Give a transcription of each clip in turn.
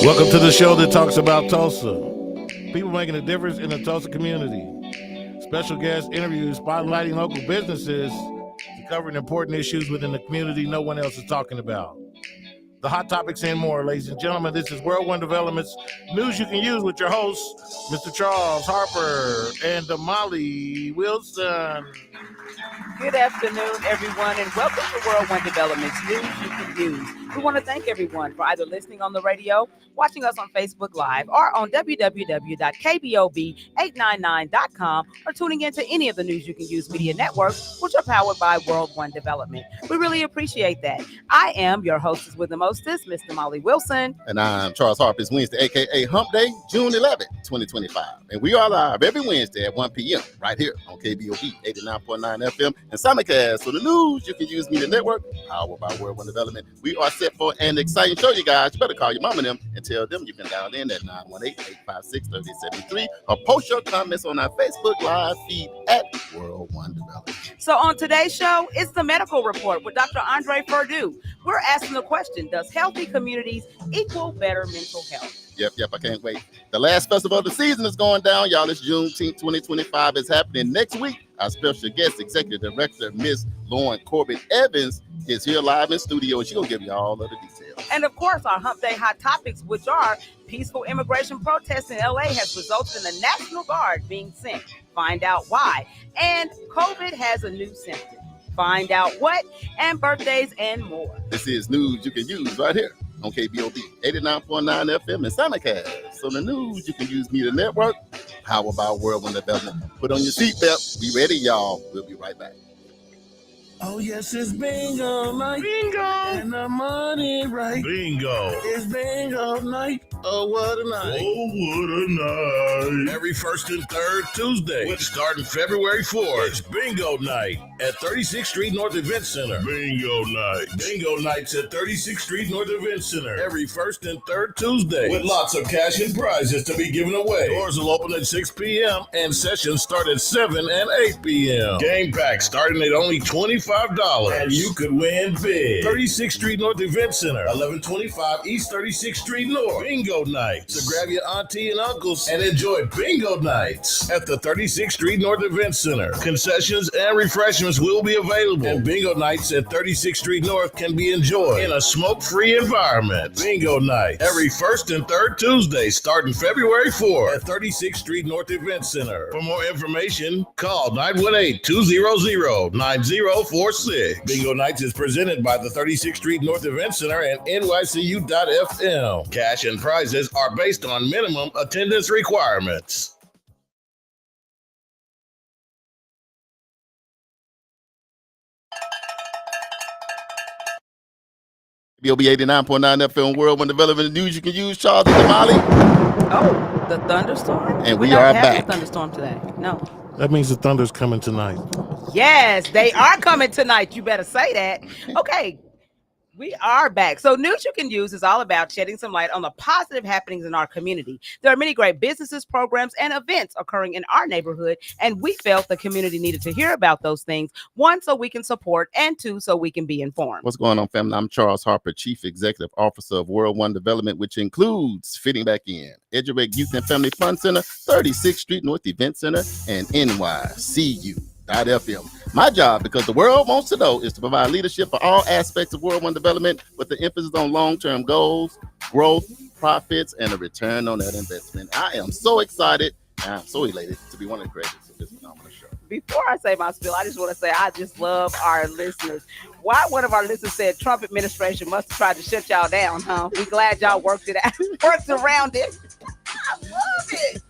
Welcome to the show that talks about Tulsa. People making a difference in the Tulsa community. Special guest interviews spotlighting local businesses and covering important issues within the community no one else is talking about. The hot topics and more, ladies and gentlemen. This is World One Development's News You Can Use with your hosts, Mr. Charles Harper and Damali Wilson. Good afternoon, everyone, and welcome to World One Development's News You Can Use. We want to thank everyone for either listening on the radio, watching us on Facebook Live, or on www.kbob899.com, or tuning into any of the News You Can Use media networks, which are powered by World One Development. We really appreciate that. I am your hostess with the mostest, Miss Damali Wilson. And I'm Charles Harper. It's Wednesday, a.k.a. Hump Day, June 11th, 2025. And we are live every Wednesday at 1 p.m. right here on KBOB 89.9 FM and simulcast. So the News You Can Use media network, powered by World One Development. We are set for an exciting show, you guys. You better call your mom and them and tell them you can dial in at 918-856-3073 or post your comments on our Facebook Live feed at World One Development. So on today's show, it's the medical report with Dr. Andre Perdue. We're asking the question, does healthy communities equal better mental health? Yep, I can't wait. The last festival of the season is going down, y'all. It's Juneteenth 2025. It's happening next week. Our special guest, Executive Director, Miss Lauren Corbett Evans, is here live in studio, and she's going to give you all of the details. And of course, our Hump Day hot topics, which are peaceful immigration protests in LA has resulted in the National Guard being sent. Find out why. And COVID has a new symptom. Find out what, and birthdays and more. This is News You Can Use right here on KBOB 89.9 FM and simulcast. So the News You Can Use media network, powered by World One Development. Put on your seatbelt. Be ready, y'all. We'll be right back. Oh, yes, it's bingo night. Bingo! And the money right. Bingo! It's bingo night. Oh, what a night. Oh, what a night. Every first and third Tuesday, starting February 4th, it's Bingo Night at 36th Street North Event Center. Bingo Night. Bingo Nights at 36th Street North Event Center. Every first and third Tuesday, with lots of cash and prizes to be given away. Doors will open at 6 p.m. and sessions start at 7 and 8 p.m. Game packs starting at only $25. And you could win big. 36th Street North Event Center, 1125 East 36th Street North. Bingo Nights. So grab your auntie and uncles and enjoy Bingo Nights at the 36th Street North Event Center. Concessions and refreshments will be available. And Bingo Nights at 36th Street North can be enjoyed in a smoke-free environment. Bingo Nights every first and third Tuesday starting February 4th at 36th Street North Event Center. For more information, call 918-200-9046. Bingo Nights is presented by the 36th Street North Event Center and NYCU.FM. Cash and prizes are based on minimum attendance requirements. BOB 89.9 FM World One Development News You Can Use. Charles and Damali. Oh, the thunderstorm? And we don't are have back. The thunderstorm today. No. That means the Thunder's coming tonight. Yes, they are coming tonight. You better say that. Okay. We are back. So News You Can Use is all about shedding some light on the positive happenings in our community. There are many great businesses, programs, and events occurring in our neighborhood, and we felt the community needed to hear about those things, one, so we can support, and two, so we can be informed. What's going on, family? I'm Charles Harper, Chief Executive Officer of World One Development, which includes Fitting Back In, Edurate Youth and Family Fun Center, 36th Street North Event Center, and NYCU.FM. My job, because the world wants to know, is to provide leadership for all aspects of World One Development with the emphasis on long-term goals, growth, profits, and a return on that investment. I am so excited and I'm so elated to be one of the creators of this phenomenal show. Before I say my spiel, I just want to say I just love our listeners. Why one of our listeners said Trump administration must have tried to shut y'all down, huh? We glad y'all worked it out, worked around it. I love it.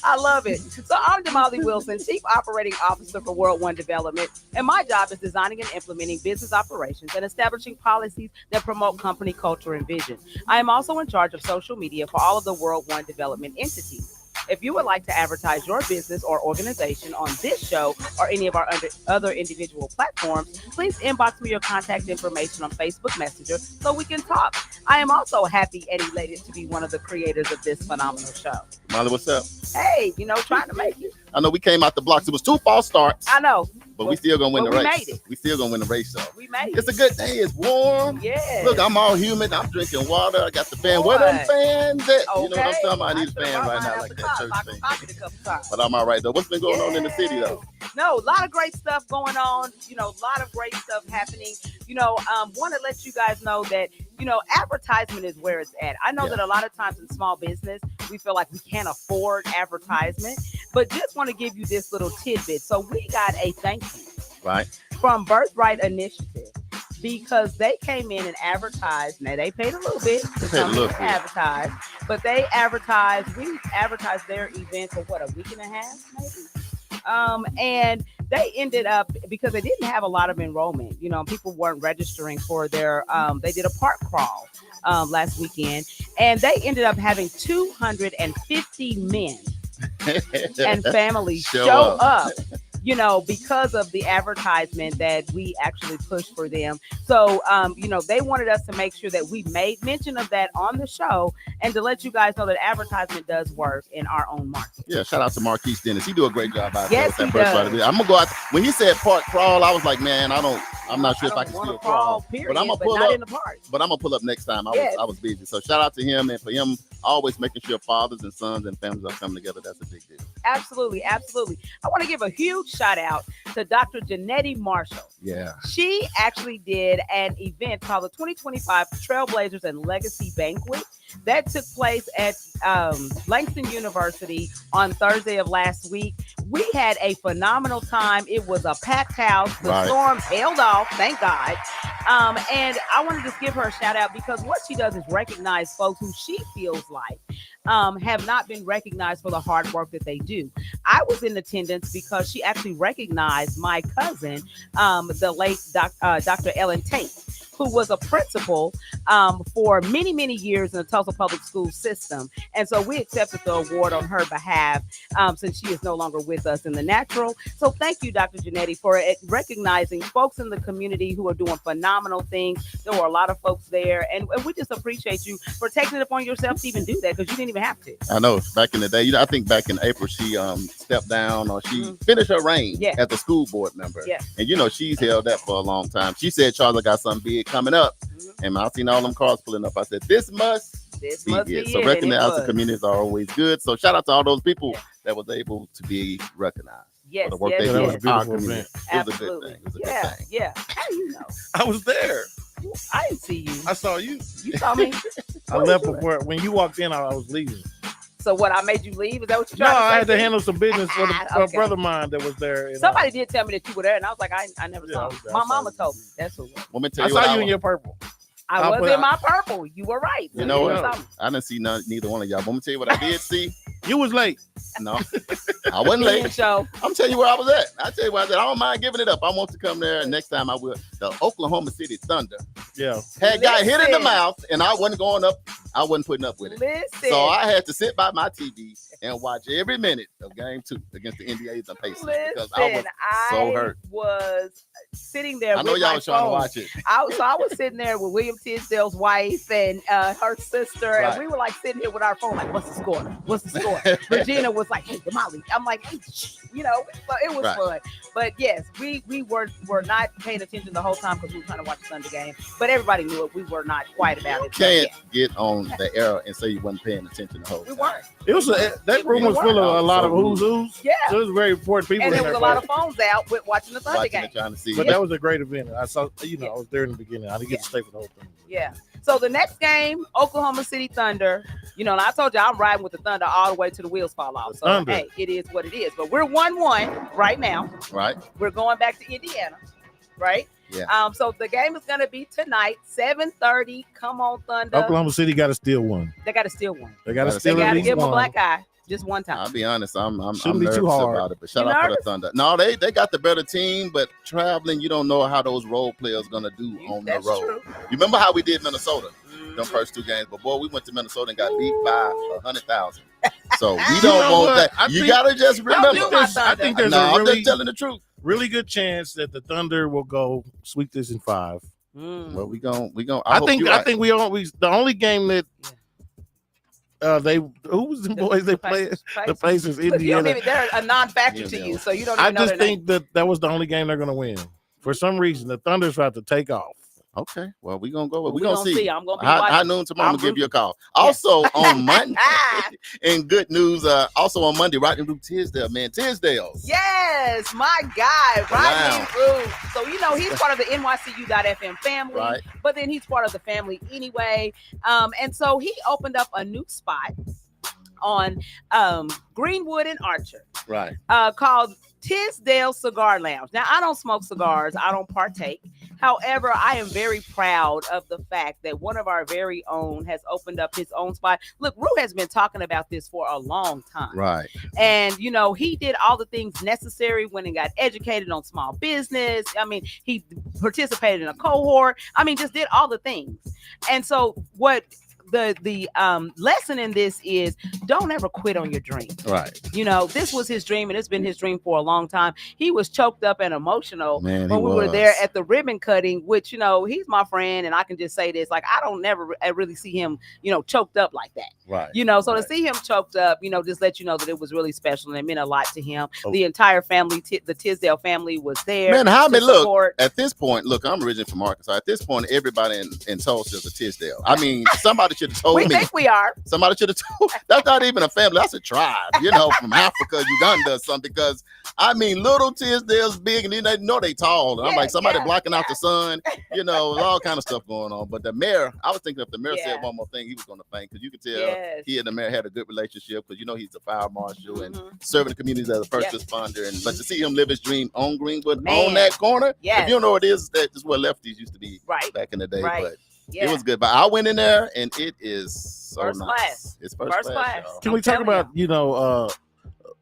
I love it. So I'm Damali Wilson, Chief Operating Officer for World One Development, and my job is designing and implementing business operations and establishing policies that promote company culture and vision. I am also in charge of social media for all of the World One Development entities. If you would like to advertise your business or organization on this show or any of our other individual platforms, please inbox me your contact information on Facebook Messenger so we can talk. I am also happy and elated to be one of the creators of this phenomenal show. Molly, what's up? Hey, trying to make it. I know we came out the blocks. It was 2 false starts. I know. But we still gonna win the we race. made it. We still gonna win the race, though. We made It's it. a good day. It's warm. Yeah. Look, I'm all humid. I'm drinking water. I got the fan. Boy. Where them fans at? Okay. You know what I'm talking about? I need a fan right now, like that church fan. But I'm all right, though. What's been going on in the city, though? No, a lot of great stuff going on. You know, a lot of great stuff happening. You know, want to let you guys know that, you know, advertisement is where it's at. I know that a lot of times in small business, we feel like we can't afford advertisement, but just want to give you this little tidbit. So we got a thank you from Birthright Initiative because they came in and advertised. Now they paid a little bit to come and advertise, but they advertised. We advertised their event for what, a week and a half, maybe. And they ended up, because they didn't have a lot of enrollment, you know, people weren't registering for their, they did a park crawl last weekend, and they ended up having 250 men and families show up, you know, because of the advertisement that we actually pushed for them. So, you know, they wanted us to make sure that we made mention of that on the show and to let you guys know that advertisement does work in our own market. Yeah, shout out to Marquise Dennis. He do a great job out there. Yes, he does. I'm gonna go out. When he said park crawl, I was like, man, I'm not sure if I can still crawl. Period, but I'm gonna pull up. But I'm gonna pull up next time. I was busy. So shout out to him, and for him always making sure fathers and sons and families are coming together. That's a big deal. Absolutely, absolutely. I want to give a huge shout out to Dr. Janetti Marshall. Yeah. She actually did an event called the 2025 Trailblazers and Legacy Banquet that took place at Langston University on Thursday of last week. We had a phenomenal time. It was a packed house. The storms held off, thank God. And I want to just give her a shout out because what she does is recognize folks who she feels like have not been recognized for the hard work that they do. I was in attendance because she actually recognized my cousin, the late Dr. Ellen Tate, who was a principal for many, many years in the Tulsa Public School system. And so we accepted the award on her behalf since she is no longer with us in the natural. So thank you, Dr. Janetti, for recognizing folks in the community who are doing phenomenal things. There were a lot of folks there, and we just appreciate you for taking it upon yourself to even do that because you didn't even have to. I know. Back in the day, you know, I think back in April, she stepped down or she finished her reign as a school board member. Yeah. And, you know, she's held that for a long time. She said, Charles, I got something big coming up. And I seen all them cars pulling up. I said, this must be it. So recognizing the communities are always good. So shout out to all those people that was able to be recognized. Yes, for the work they did. That was a beautiful event. It was a good thing. It was a good thing. Yeah. How do you know? I was there. I didn't see you. I saw you. You saw me? I left before. When you walked in, I was leaving. So what, I made you leave? Is that what you're trying to say? No, I had to handle some business for a brother of mine that was there. Somebody did tell me that you were there, and I was like, I never saw you. My mama told me. That's what it was. I saw you in your purple. I was in my purple. You were right. You know what? I didn't see neither one of y'all. But I'm gonna tell you what I did see. You was late. No, I wasn't late. I'm telling you where I was at. I tell you where I was at. I don't mind giving it up. I want to come there next time. I will. The Oklahoma City Thunder. Yeah. Got hit in the mouth, and I wasn't going up. I wasn't putting up with it. Listen. So I had to sit by my TV and watch every minute of Game 2 against the Indians and Pacers because I was so hurt. I was sitting there. I know y'all was trying to watch it. I was sitting there with William Tisdale's wife and her sister, and we were like sitting here with our phone, like, "What's the score? What's the score?" Regina was like, "Hey, Damali." I'm like, "Hey, you know." So it was fun. But yes, we were not paying attention the whole time because we were trying to watch the Thunder game. But everybody knew it. We were not quiet about it. You can't get on the era and say you wasn't paying attention the whole time. We weren't. It was that room was full of a lot of who's. Yeah. So it was very important people. And there was a lot of phones out with watching the Thunder game. Trying to see. But that was a great event. I saw, I was there in the beginning. I didn't get to stay for the whole thing. Yeah. So the next game, Oklahoma City Thunder, and I told you I'm riding with the Thunder all the way to the wheels fall off. So, hey, it is what it is. But we're 1-1 right now. Right. We're going back to Indiana, right? Yeah. So the game is going to be tonight, 7:30. Come on, Thunder. Oklahoma City got to steal one. They got to steal one. They got to steal They at got to least give them one. a black eye. Just one time. I'll be honest, I'm nervous too hard about it, but shout out for the Thunder. No, they got the better team, but traveling, you don't know how those role players gonna do on the road. True. You remember how we did Minnesota, them first two games, but boy, we went to Minnesota and got beat by 100,000. So we don't want that. You gotta just remember. I think there's I'm just telling the truth. Really good chance that the Thunder will go sweep this in 5. Well, we going. I think we always the only game that who was the boys they played? The Pacers, Look, you don't Indiana. even, they're a non-factor to you, so you don't even I know just their name. think that was the only game they're going to win. For some reason, the Thunder's about to take off. Okay, well, we're going to go. Well, We're going to see. I'm going to be High watching. noon tomorrow, I'm going to give you a call. Yes. Also on Monday, in good news, also on Monday, Rodney Root Tisdale, man. Tisdale's. Yes, my guy, Rodney Root. So, you know, he's part of the NYCU.FM family, Right. but then he's part of the family anyway. And so he opened up a new spot on Greenwood and Archer. Right. Called Tisdale Cigar Lounge. Now, I don't smoke cigars. I don't partake. However, I am very proud of the fact that one of our very own has opened up his own spot. Look, Rue has been talking about this for a long time. Right. And, you know, he did all the things necessary when he got educated on small business. I mean, he participated in a cohort. I mean, just did all the things. And so what the lesson in this is, don't ever quit on your dream. Right. You know, this was his dream, and it's been his dream for a long time. He was choked up and emotional when we were there at the ribbon cutting, which, you know, he's my friend, and I can just say this, like, I don't never really see him, you know, choked up like that. Right. You know, so to see him choked up, you know, just let you know that it was really special and it meant a lot to him. The entire family, the Tisdale family was there. Man, how many, look, support. at this point, look, I'm originally from Arkansas. At this point, everybody in Tulsa is a Tisdale. I mean, somebody should have told We me. think we are. Somebody should have told. That's not even a family. That's a tribe, you know, from Africa, Uganda, or something. Because I mean, little Tisdale's big, and then they know they tall. And I'm like, somebody blocking out the sun, you know, all kind of stuff going on. But the mayor, I was thinking if the mayor said one more thing, he was going to thank, because you could tell he and the mayor had a good relationship, because you know he's a fire marshal and serving the communities as a first responder. And but to see him live his dream on Greenwood, on that corner, if you don't know what it is, that is where lefties used to be back in the day. But it was good. But I went in there, and it is so first nice. Class. It's first class. Can we talk about, you know,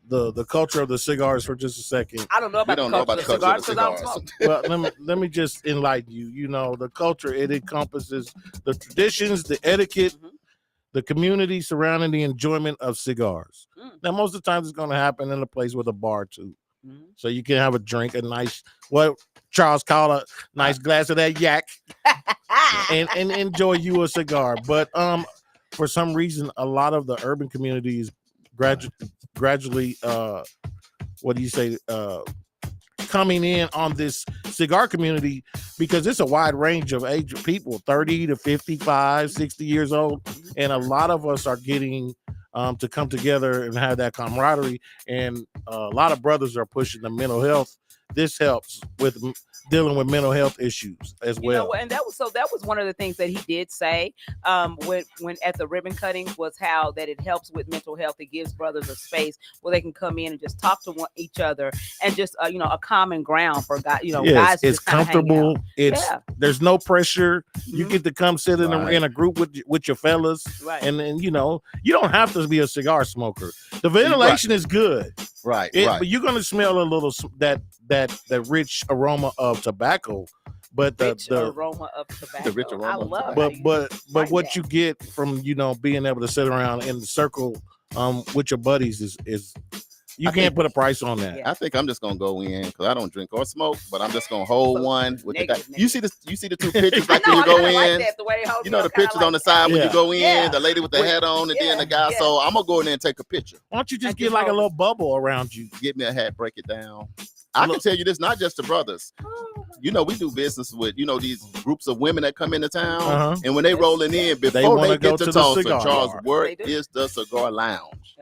the culture of the cigars for just a second? I don't know about the culture of the cigars because I don't smoke. Well, let me just enlighten you. You know, the culture, it encompasses the traditions, the etiquette, the community surrounding the enjoyment of cigars. Now, most of the time, it's going to happen in a place with a bar too, so you can have a drink, a nice, what Charles called a nice glass of that yak, and enjoy you a cigar. But for some reason, a lot of the urban communities gradually coming in on this cigar community, because it's a wide range of age of people, 30 to 55, 60 years old, and a lot of us are getting to come together and have that camaraderie, and a lot of brothers are pushing the mental health. This helps with dealing with mental health issues as well. You know, and that was one of the things that he did say when at the ribbon cutting, was how that it helps with mental health. It gives brothers a space where they can come in and just talk to each other, and just you know, a common ground for guys. You know, guys. It's comfortable. There's no pressure. You get to come sit in a group with your fellas, and then you know, you don't have to be a cigar smoker. The ventilation is good, right? But you're gonna smell a little that rich aroma of tobacco, but the aroma of tobacco. The rich aroma. I love but what you get from, you know, being able to sit around in the circle with your buddies is you can't put a price on that. I think I'm just gonna go in, because I don't drink or smoke, but I'm just gonna hold one with the guy. You see the two pictures like when you go in. You know the pictures on the side when you go in, the lady with the hat on, and then the guy. So I'm gonna go in there and take a picture. Why don't you just get like a little bubble around you? Get me a hat, break it down. I can tell you this, not just the brothers. You know, we do business with, you know, these groups of women that come into town, and when they rolling in, before they get to Tulsa, Charles, where is the cigar lounge?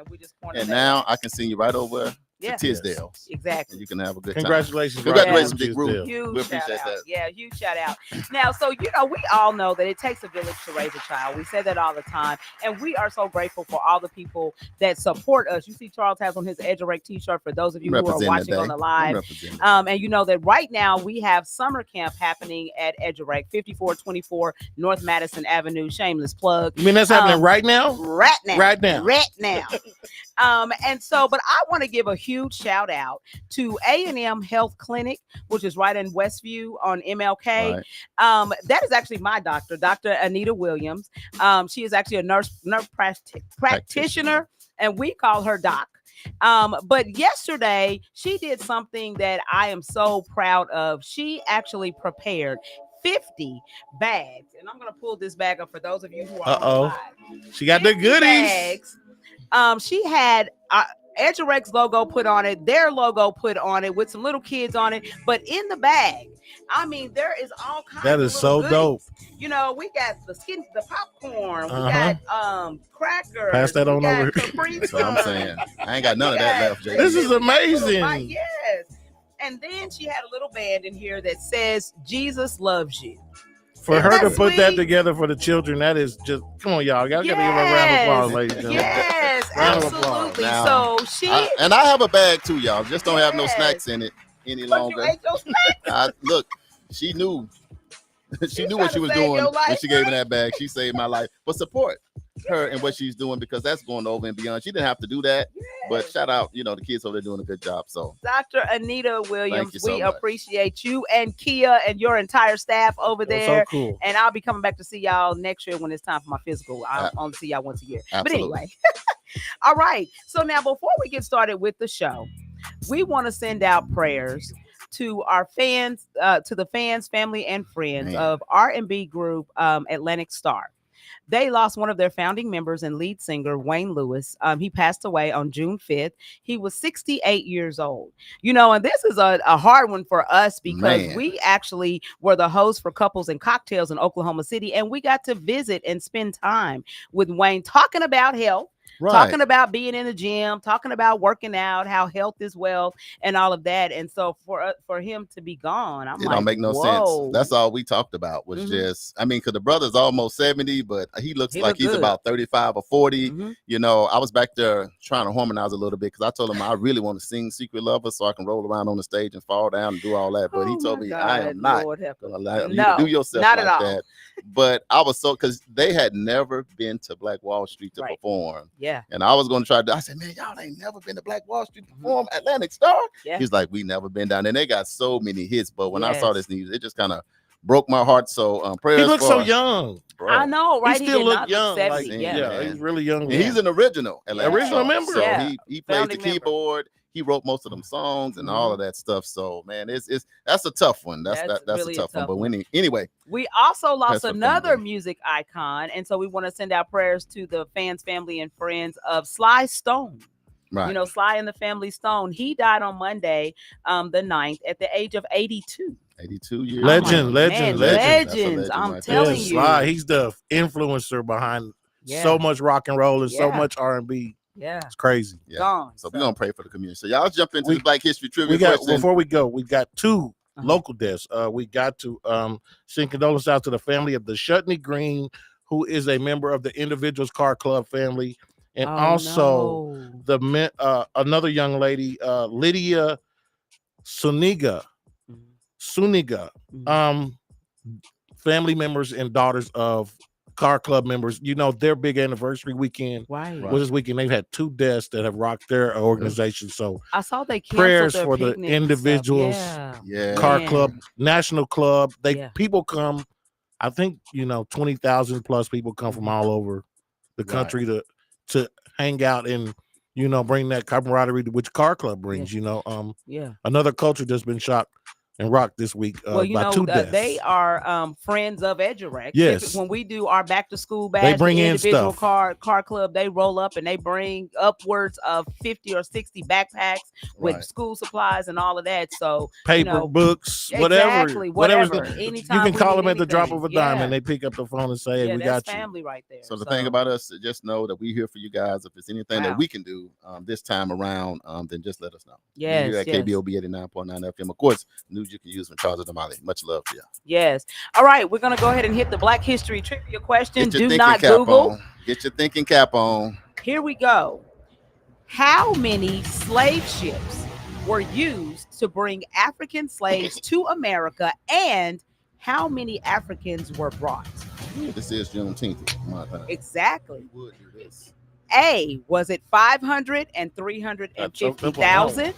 And now I can see you right over to Tisdale. Exactly. And you can have a good Congratulations. time. Congratulations, big group. Huge We appreciate that. Yeah, huge shout out. Now, so, you know, we all know that it takes a village to raise a child. We say that all the time. And we are so grateful for all the people that support us. You see Charles has on his Edge Rec t-shirt for those of you who are watching on the live. And you know that right now we have summer camp happening at Edge Rec, 5424 North Madison Avenue. Shameless plug. You mean that's happening right now? Right now. Right now. Right now. And so, but I want to give a huge shout out to A&M Health Clinic, which is right in Westview on MLK. Right. That is actually my doctor, Dr. Anita Williams. She is actually a nurse practitioner, and we call her Doc. But yesterday she did something that I am so proud of. She actually prepared 50 bags, and I'm going to pull this bag up for those of you who are on live. She got the goodies. bags. She had Edurec's logo put on it, their logo put on it, with some little kids on it. But in the bag, I mean, there is all kinds. That of is so goodies. dope. You know, we got the popcorn, we got crackers. Pass that on over. That's what I'm saying. I ain't got none of that left, Jay. This is amazing. Yes. And then she had a little band in here that says Jesus loves you. For her to put that sweet? together for the children, that is just, come on, y'all. Y'all got to give her a round of applause, ladies and gentlemen. Yes, Round of applause. absolutely. Now, So she and I have a bag too, y'all. Just don't have no snacks in it any But longer. you ate your snacks? Look, she knew. She knew trying what she to was save doing your when life, she gave me that bag. She saved my life. But support her and what she's doing, because that's going over and beyond. She didn't have to do that. But shout out, the kids over there doing a good job. So Dr. Anita Williams, Thank you so we much. appreciate you and Kia and your entire staff over That's there. so cool. And I'll be coming back to see y'all next year when it's time for my physical. I'll only see y'all once a year. Absolutely. But anyway. All right. So now before we get started with the show, we want to send out prayers to our fans, to the fans, family, and friends of R&B group Atlantic Star. They lost one of their founding members and lead singer, Wayne Lewis. He passed away on June 5th. He was 68 years old. And this is a hard one for us because we actually were the host for Couples and Cocktails in Oklahoma City, and we got to visit and spend time with Wayne talking about health. Right. Talking about being in the gym, talking about working out, how health is wealth, and all of that. And so for him to be gone, it don't make no sense. That's all we talked about was just, because the brother's almost 70, but he looks like he's about 35 or 40. I was back there trying to harmonize a little bit because I told him I really want to sing Secret Lover so I can roll around on the stage and fall down and do all that. But he told me, I am not going to allow you to do yourself not like at all. that. But I was because they had never been to Black Wall Street to perform. Yeah. And I was going to try to, I said, man, y'all ain't never been to Black Wall Street to perform Atlantic Star. Yeah. He's like, we never been down there. And they got so many hits. But when I saw this news, it just kind of broke my heart. So prayers. He looks so young. Bro. I know, right? He still look young. 70, He's really young. And he's an original member. So Yeah. he plays the keyboard. He wrote most of them songs and all of that stuff. So man, that's a tough one. That's really a tough one. But anyway, we also lost another music icon, and so we want to send out prayers to the fans, family, and friends of Sly Stone. Right. Sly and the Family Stone. He died on Monday, the 9th, at the age of 82. 82 years. Legends. I'm telling you. Sly, he's the influencer behind so much rock and roll and so much R&B. Yeah, it's crazy. Yeah. Gone. So we're gonna pray for the community. So y'all jump into the Black History Trivia question. Before we go, we got two local deaths. We got to send condolences out to the family of the Shutney Green, who is a member of the Individuals Car Club family, and the another young lady, Lydia Suniga, family members and daughters of Car Club members. Their big anniversary weekend was this weekend. They've had two deaths that have rocked their organization. So I saw they prayers their for the individuals, Car Club, National Club. People come. I think 20,000 plus people come from all over the country to hang out and bring that camaraderie which Car Club brings. Another culture that's been shot and rocked this week by two deaths. They are friends of Edurect. Yes. When we do our back to school bash, they bring in individual stuff. car club, they roll up and they bring upwards of 50 or 60 backpacks with school supplies and all of that. So paper, books, exactly, whatever. You Anytime can call them at anything. the drop of a dime and they pick up the phone and say, hey, we got you. Family right there. So the thing about us, just know that we're here for you guys. If there's anything that we can do this time around, then just let us know. Yes. We're here at KBOB 89.9 FM. Of course, news you can use from Charles Damali. Much love to you. Yes. All right, we're gonna go ahead and hit the Black History Trivia question. Do not Google. Get your thinking cap on. Here we go. How many slave ships were used to bring African slaves to America, and how many Africans were brought? This is Juneteenth. Exactly. Would do this. A, was it 500 and 350,000?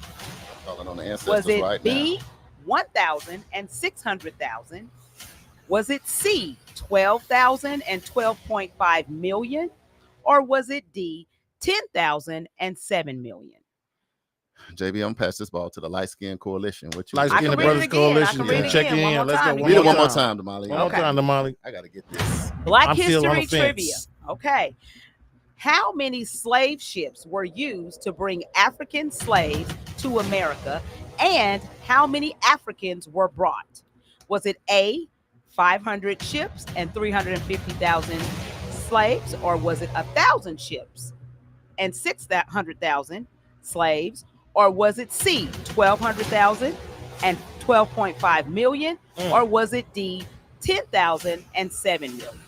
Was it right B, now. 1,000 and 600,000? Was it C, 12,000 and 12.5 million? Or was it D, 10,000 and 7 million? JB, I'm gonna pass this ball to the Light Skin Coalition. What you Light Skin Brothers Coalition. Check in. Let's go. Read it one more time, Damali. One more time, Damali. I gotta get this. Black History Trivia. Okay. How many slave ships were used to bring African slaves to America, and how many Africans were brought? Was it A, 500 ships and 350,000 slaves, or was it 1,000 ships and 600,000 slaves, or was it C, 1,200,000 and 12.5 million, or was it D, 10,000 and 7 million?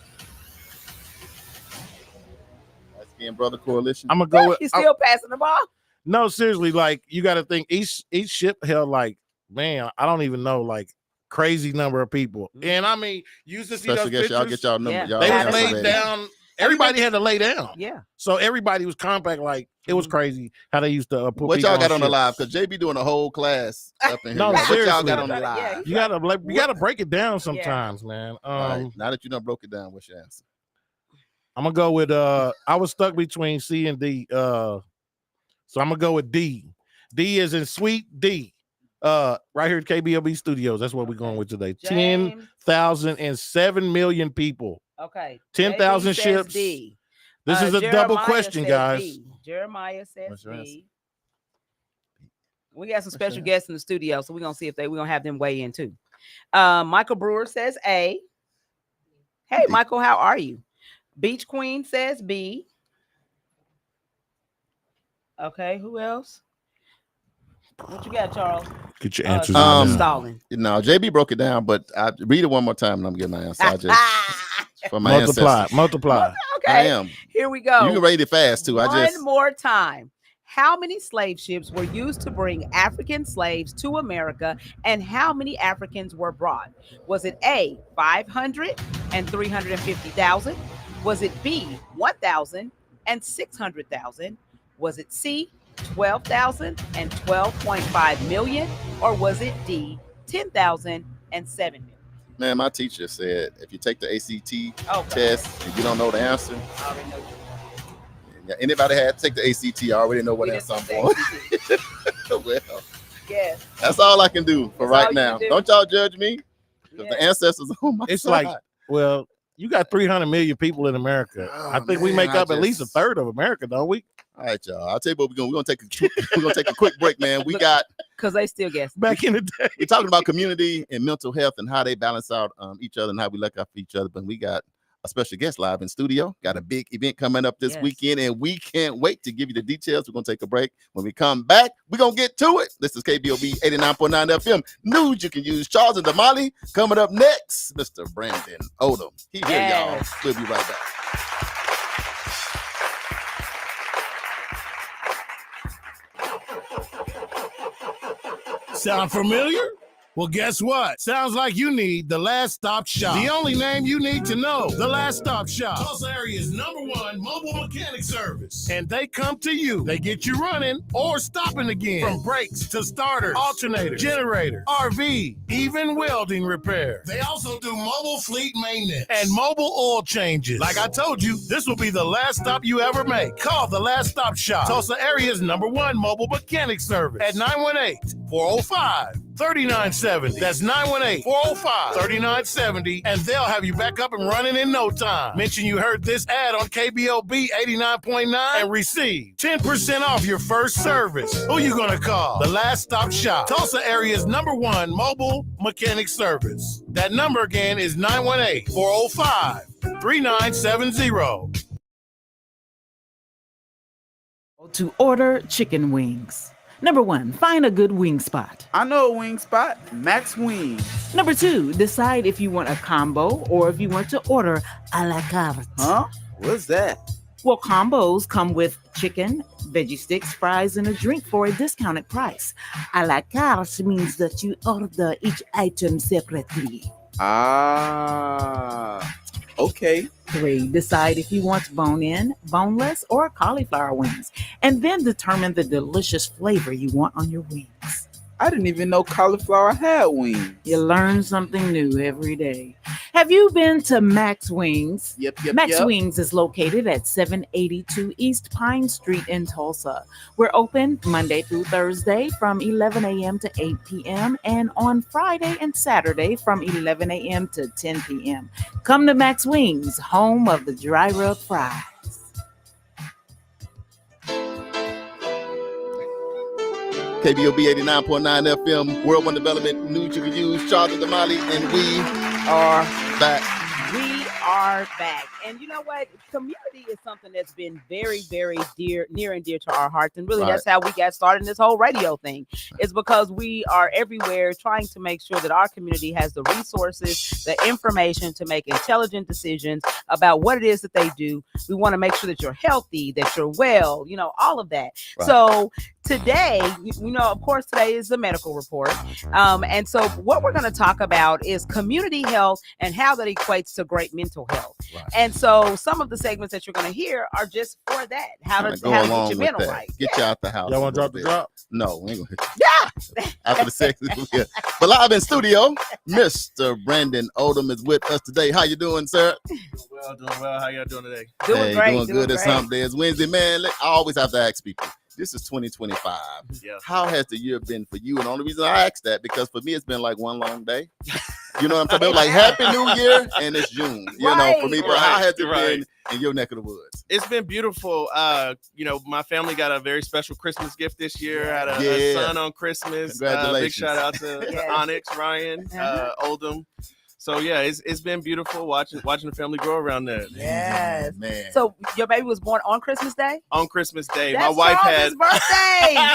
Again, brother coalition. I'm gonna go with. He's still passing the ball. No, seriously, like you got to think each ship held like, man, I don't even know, like crazy number of people. And I mean, you used to see Special those guest, pictures. y'all get y'all number. Yeah. Y'all They have was it laid ready. down. Everybody had to lay down. Yeah. So everybody was compact. Like it was crazy how they used to put What people y'all got on the ships. live? Because JB doing a whole class up in here. No, What y'all seriously. got on the Yeah, live? You gotta break it down sometimes, man. All right. Now that you done broke it down, what's your answer? I'm gonna go with I was stuck between C and D. So I'm gonna go with D. D is in sweet D. Right here at KBLB Studios. That's what we're going with today. James. 10,007 million people. Okay. 10,000 JB says ships. D. This is a double Jeremiah question, says guys. D. Jeremiah says What's your answer? D. We got some special guests in the studio, so we're gonna see if we're gonna have them weigh in too. Michael Brewer says A. Hey, Michael, how are you? Beach Queen says B. Okay, who else? What you got, Charles? Get your answers Charles in is there. stalling. No, JB broke it down, but I read it one more time and I'm getting my answer. I just for my ancestors. Multiply. Okay, I am. here we go. You can rate it fast too. One more time. How many slave ships were used to bring African slaves to America, and how many Africans were brought? Was it A, 500 and 350,000? Was it B, 1,000 and 600,000? Was it C, 12,000 and 12.5 million? Or was it D, 10,000 and 7 million? Man, my teacher said if you take the ACT Okay. test and you don't know the answer, I already know you. anybody had to take the ACT, I already know what We answer I'm didn't going. say Well, yes. that's all I can do for That's all right you now. can do. Don't y'all judge me, because Yes. the ancestors are on my It's side. like, well, you got 300 million people in America. Oh, I think we man, make I up at least a just- third of America, don't we? All right, y'all. I'll tell you what we're gonna take a quick break, man. We got Because they still guess. Back in the day. we're talking about community and mental health and how they balance out each other and how we look out for each other. But we got a special guest live in studio. Got a big event coming up this Yes. weekend, and we can't wait to give you the details. We're gonna take a break. When we come back, we're gonna get to it. This is KBOB 89.9 FM. News you can use. Charles and Damali coming up next. Mr. Brandon Odom. He here, Yes. y'all. We'll be right back. Sound familiar? Well, guess what? Sounds like you need The Last Stop Shop. The only name you need to know. The Last Stop Shop. Tulsa area's #1 mobile mechanic service. And they come to you. They get you running or stopping again. From brakes to starters, alternator, generator, RV, even welding repair. They also do mobile fleet maintenance and mobile oil changes. Like I told you, this will be the last stop you ever make. Call The Last Stop Shop. Tulsa area's #1 mobile mechanic service at 918-405-3970. That's 918-405-3970, and they'll have you back up and running in no time. Mention you heard this ad on KBOB 89.9 and receive 10% off your first service. Who you gonna call? The Last Stop Shop. Tulsa area's #1 mobile mechanic service. That number again is 918-405-3970. To order chicken wings. Number 1, find a good wing spot. I know a wing spot, Max Wings. Number 2, decide if you want a combo or if you want to order a la carte. Huh? What's that? Well, combos come with chicken, veggie sticks, fries, and a drink for a discounted price. A la carte means that you order each item separately. Ah, okay. 3, decide if you want bone-in, boneless, or cauliflower wings, and then determine the delicious flavor you want on your wings. I didn't even know cauliflower had wings. You learn something new every day. Have you been to Max Wings? Yep. Max Wings is located at 782 East Pine Street in Tulsa. We're open Monday through Thursday from 11 a.m. to 8 p.m. and on Friday and Saturday from 11 a.m. to 10 p.m. Come to Max Wings, home of the dry rub fries. KBOB 89.9 FM, World One Development, News You Can Use, Charles and Damali, and we Are back. We are back. And you know what? Community is something that's been very, very near and dear to our hearts. And really, that's how we got started in this whole radio thing. It's because we are everywhere trying to make sure that our community has the resources, the information to make intelligent decisions about what it is that they do. We want to make sure that you're healthy, that you're well, all of that. Right. So today, of course, today is the medical report. And so what we're going to talk about is community health and how that equates to great mental health. Right. And so some of the segments that you're going to hear are just for that. How to get your mental right. Get you out the house. Y'all want to drop the drop? No, we ain't gonna. Yeah. After the sex, but live in studio, Mr. Brandon Odom is with us today. How you doing, sir? Doing well. How y'all doing today? Doing great. Doing good. It's hump day. It's Wednesday, man. I always have to ask people. This is 2025. Yeah. How has the year been for you? And the only reason I ask that, because for me, it's been like one long day. You know what I'm talking about? Like Happy New Year, and it's June. For me, but how has it been in your neck of the woods? It's been beautiful. My family got a very special Christmas gift this year. I had a son on Christmas. Congratulations. Big shout out to Onyx, Ryan, Oldham. So yeah, it's been beautiful watching the family grow around there. Yes, man. So your baby was born on Christmas Day? On Christmas Day. That's my wife Charles' birthday.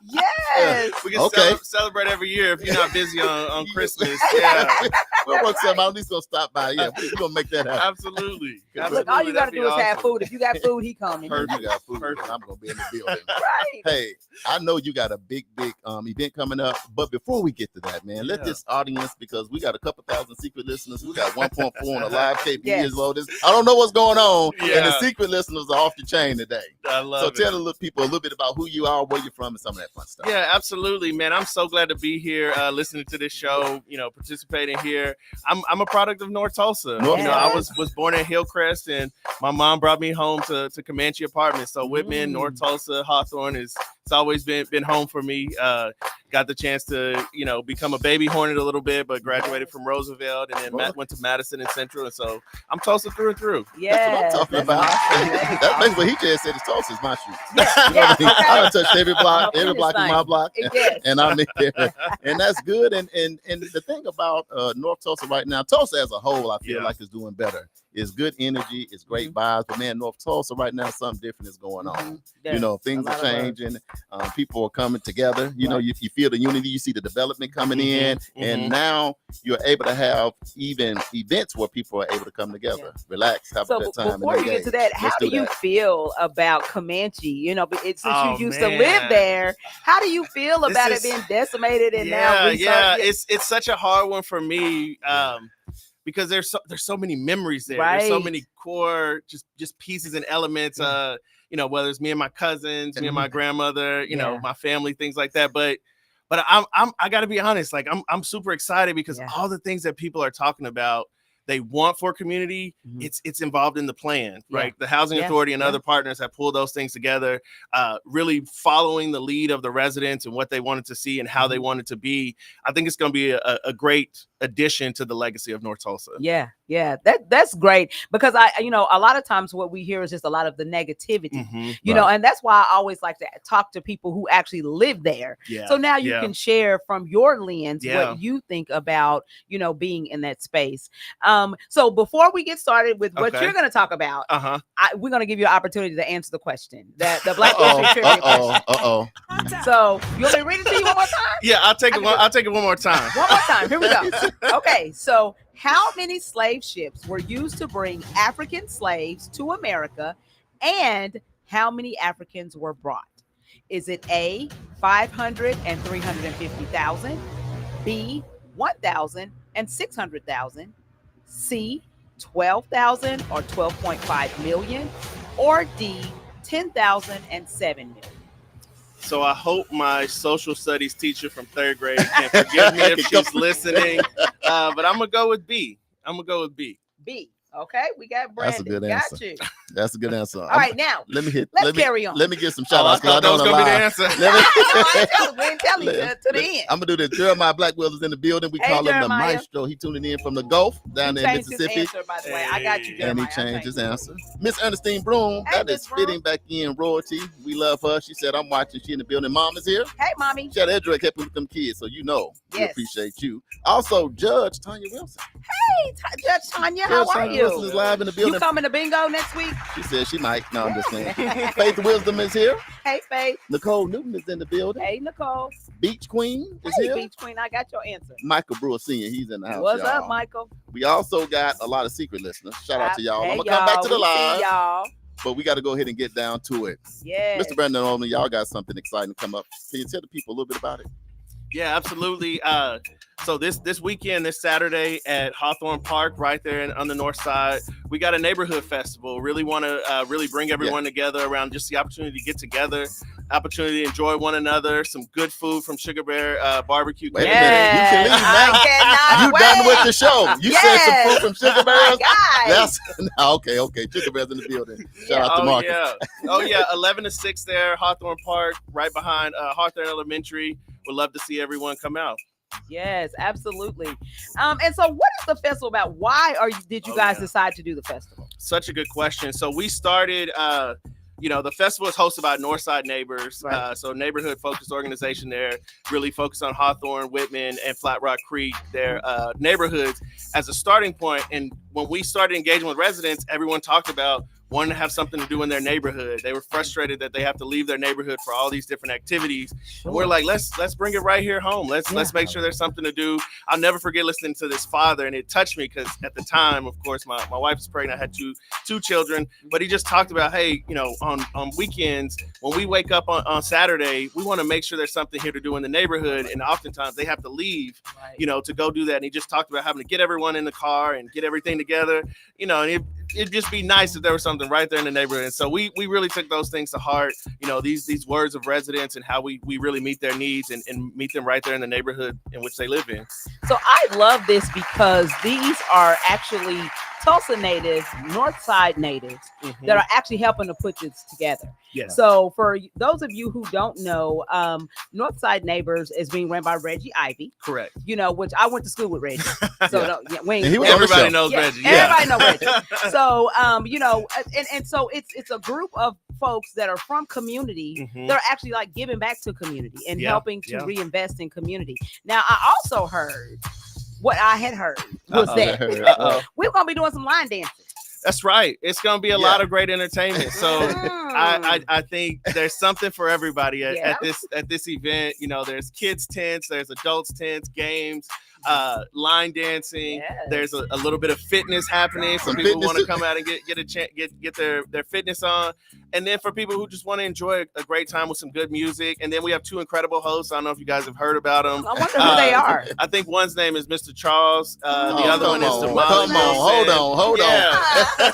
Yes. We can celebrate every year if you're not busy on Christmas. Yeah. We'll work something out. At least gonna stop by. Yeah, we're gonna make that happen. Absolutely. Look, all you gotta do is have food. If you got food, he coming. You got food. I'm gonna be in the building. Right. Hey, I know you got a big event coming up, but before we get to that, man, let this audience, because we got a couple thousand secret listeners. We got 1.4 on the live KP is loaded. I don't know what's going on, and the secret listeners are off the chain today. I love it. So tell the people a little bit about who you are, where you're from, and some of that fun stuff. Yeah, absolutely, man. I'm so glad to be here, listening to this show. Participating here. I'm a product of North Tulsa. I was born in Hillcrest, and my mom brought me home to Comanche Apartments. So Whitman, North Tulsa, Hawthorne it's always been home for me. Got the chance to, become a baby Hornet a little bit, but graduated from Roosevelt and then went to Madison and Central. And so I'm Tulsa through and through. Yeah. That's what I'm talking about. That's basically what he just said. Tulsa is my shoe. Yeah. I done touched every block in my block. And I'm in there. And that's good. And the thing about North Tulsa right now, Tulsa as a whole, I feel like is doing better. It's good energy. It's great vibes. But man, North Tulsa right now, something different is going on. Things are changing. People are coming together. You feel the unity. You see the development coming in. And now you're able to have even events where people are able to come together, relax, have a good time. Before you get to that, how do you feel about Comanche? Since you used to live there, how do you feel about it being decimated and now? It's such a hard one for me. Because there's so many memories there. Right. There's so many core just pieces and elements. Whether it's me and my cousins, me and my grandmother, my family, things like that. But I got to be honest. Like I'm super excited because all the things that people are talking about, they want for community, it's involved in the plan, right? The Housing Authority and other partners have pulled those things together, really following the lead of the residents and what they wanted to see and how they wanted to be. I think it's going to be a great addition to the legacy of North Tulsa. Yeah, that's great, because a lot of times what we hear is just a lot of the negativity, and that's why I always like to talk to people who actually live there. So now you can share from your lens what you think about, being in that space. So before we get started with what you're going to talk about, we're going to give you an opportunity to answer the question, the Black History Trivia question. So you want me to read it to you one more time? Yeah, I'll take it one more time. One more time. Here we go. Okay, so how many slave ships were used to bring African slaves to America, and how many Africans were brought? Is it A, 500 and 350,000, B, 1,000 and 600,000, C, 12,000 or 12.5 million, or D, 10,000 and 7 million? So I hope my social studies teacher from third grade can forgive me if she's listening. But I'm going to go with B. B. Okay, we got Brandon. That's a good got answer. you. That's a good answer. All right, now Let's carry on. Let me get some Oh, shout I outs. thought that was gonna be the answer. No, I ain't telling you to the end. I'm gonna do this. Jeremiah Blackwell is in the building. We Hey, call him the Jeremiah. Maestro. He tuning in from the Gulf down He there in changed his Mississippi. answer, by the way. I got you, Hey. And Jeremiah. he changed his answer. Miss Ernestine Broom, Hey, that Miss is Broom. fitting back in royalty. We love her. She said, I'm watching. She in the building. Mom is here. Hey, mommy. She had Edric helping with them kids, so you know we Yes. appreciate you. Also, Judge Tanya Wilson. Hey, Judge Tanya, how Judge are Tanya Wilson you? is live in the building. You coming to bingo next week? She said she might. No, I'm just saying. Faith Wisdom is here. Hey, Faith. Nicole Newton is in the building. Hey, Nicole. Beach Queen is Hey, here. Beach Queen. I got your answer. Michael Brewer Sr., he's in the house. What's y'all. up, Michael? We also got a lot of secret listeners. Shout out to y'all. Hey, I'm gonna come back to the we see live, y'all. but we got to go ahead and get down to it. Yeah. Mr. Brandon Olman, y'all got something exciting to come up. Can you tell the people a little bit about it? Yeah, absolutely. So this weekend, this Saturday at Hawthorne Park, right there on the north side, we got a neighborhood festival. Really want to really bring everyone together around just the opportunity to get together, opportunity to enjoy one another, some good food from Sugar Bear Barbecue. Wait a minute, you can leave now. I You cannot done wait. with the show. You said some Yes. food from Sugar Oh Bears. my God. That's okay. Sugar Bears in the building. Shout out to Marcus. Oh yeah, 11 to 6 there, Hawthorne Park, right behind Hawthorne Elementary. Would love to see everyone come out. Yes, absolutely. And so what is the festival about? Why did you guys decide to do the festival? Such a good question. So we started the festival is hosted by Northside Neighbors. Right. So neighborhood focused organization there, really focused on Hawthorne, Whitman, and Flat Rock Creek, their neighborhoods as a starting point. And when we started engaging with residents, everyone talked about wanting to have something to do in their neighborhood. They were frustrated that they have to leave their neighborhood for all these different activities. And we're like, let's bring it right here home. Let's make sure there's something to do. I'll never forget listening to this father, and it touched me because at the time, of course, my wife was pregnant. I had two children, but he just talked about, hey, on weekends when we wake up on Saturday, we want to make sure there's something here to do in the neighborhood, and oftentimes they have to leave, to go do that. And he just talked about having to get everyone in the car and get everything together, and it'd just be nice if there was something right there in the neighborhood. And so we really took those things to heart, these words of residents and how we really meet their needs and meet them right there in the neighborhood in which they live in. So I love this because these are actually Tulsa natives, Northside natives that are actually helping to put this together. Yes. So for those of you who don't know, Northside Neighbors is being run by Reggie Ivy. Correct. Which I went to school with Reggie. So everybody knows Reggie. Everybody knows Reggie. So and so it's a group of folks that are from community that are actually like giving back to community and helping to reinvest in community. Now I also heard what I had heard was that we're gonna be doing some line dancing. That's right. It's going to be a lot of great entertainment. So I think there's something for everybody at this event. There's kids tents, there's adults tents, games, line dancing. Yes. There's a little bit of fitness happening for people who want to come out and get a chance, get their fitness on. And then for people who just want to enjoy a great time with some good music. And then we have two incredible hosts. I don't know if you guys have heard about them. I wonder who they are. I think one's name is Mr. Charles. The other one is Damali. Come on, hold on.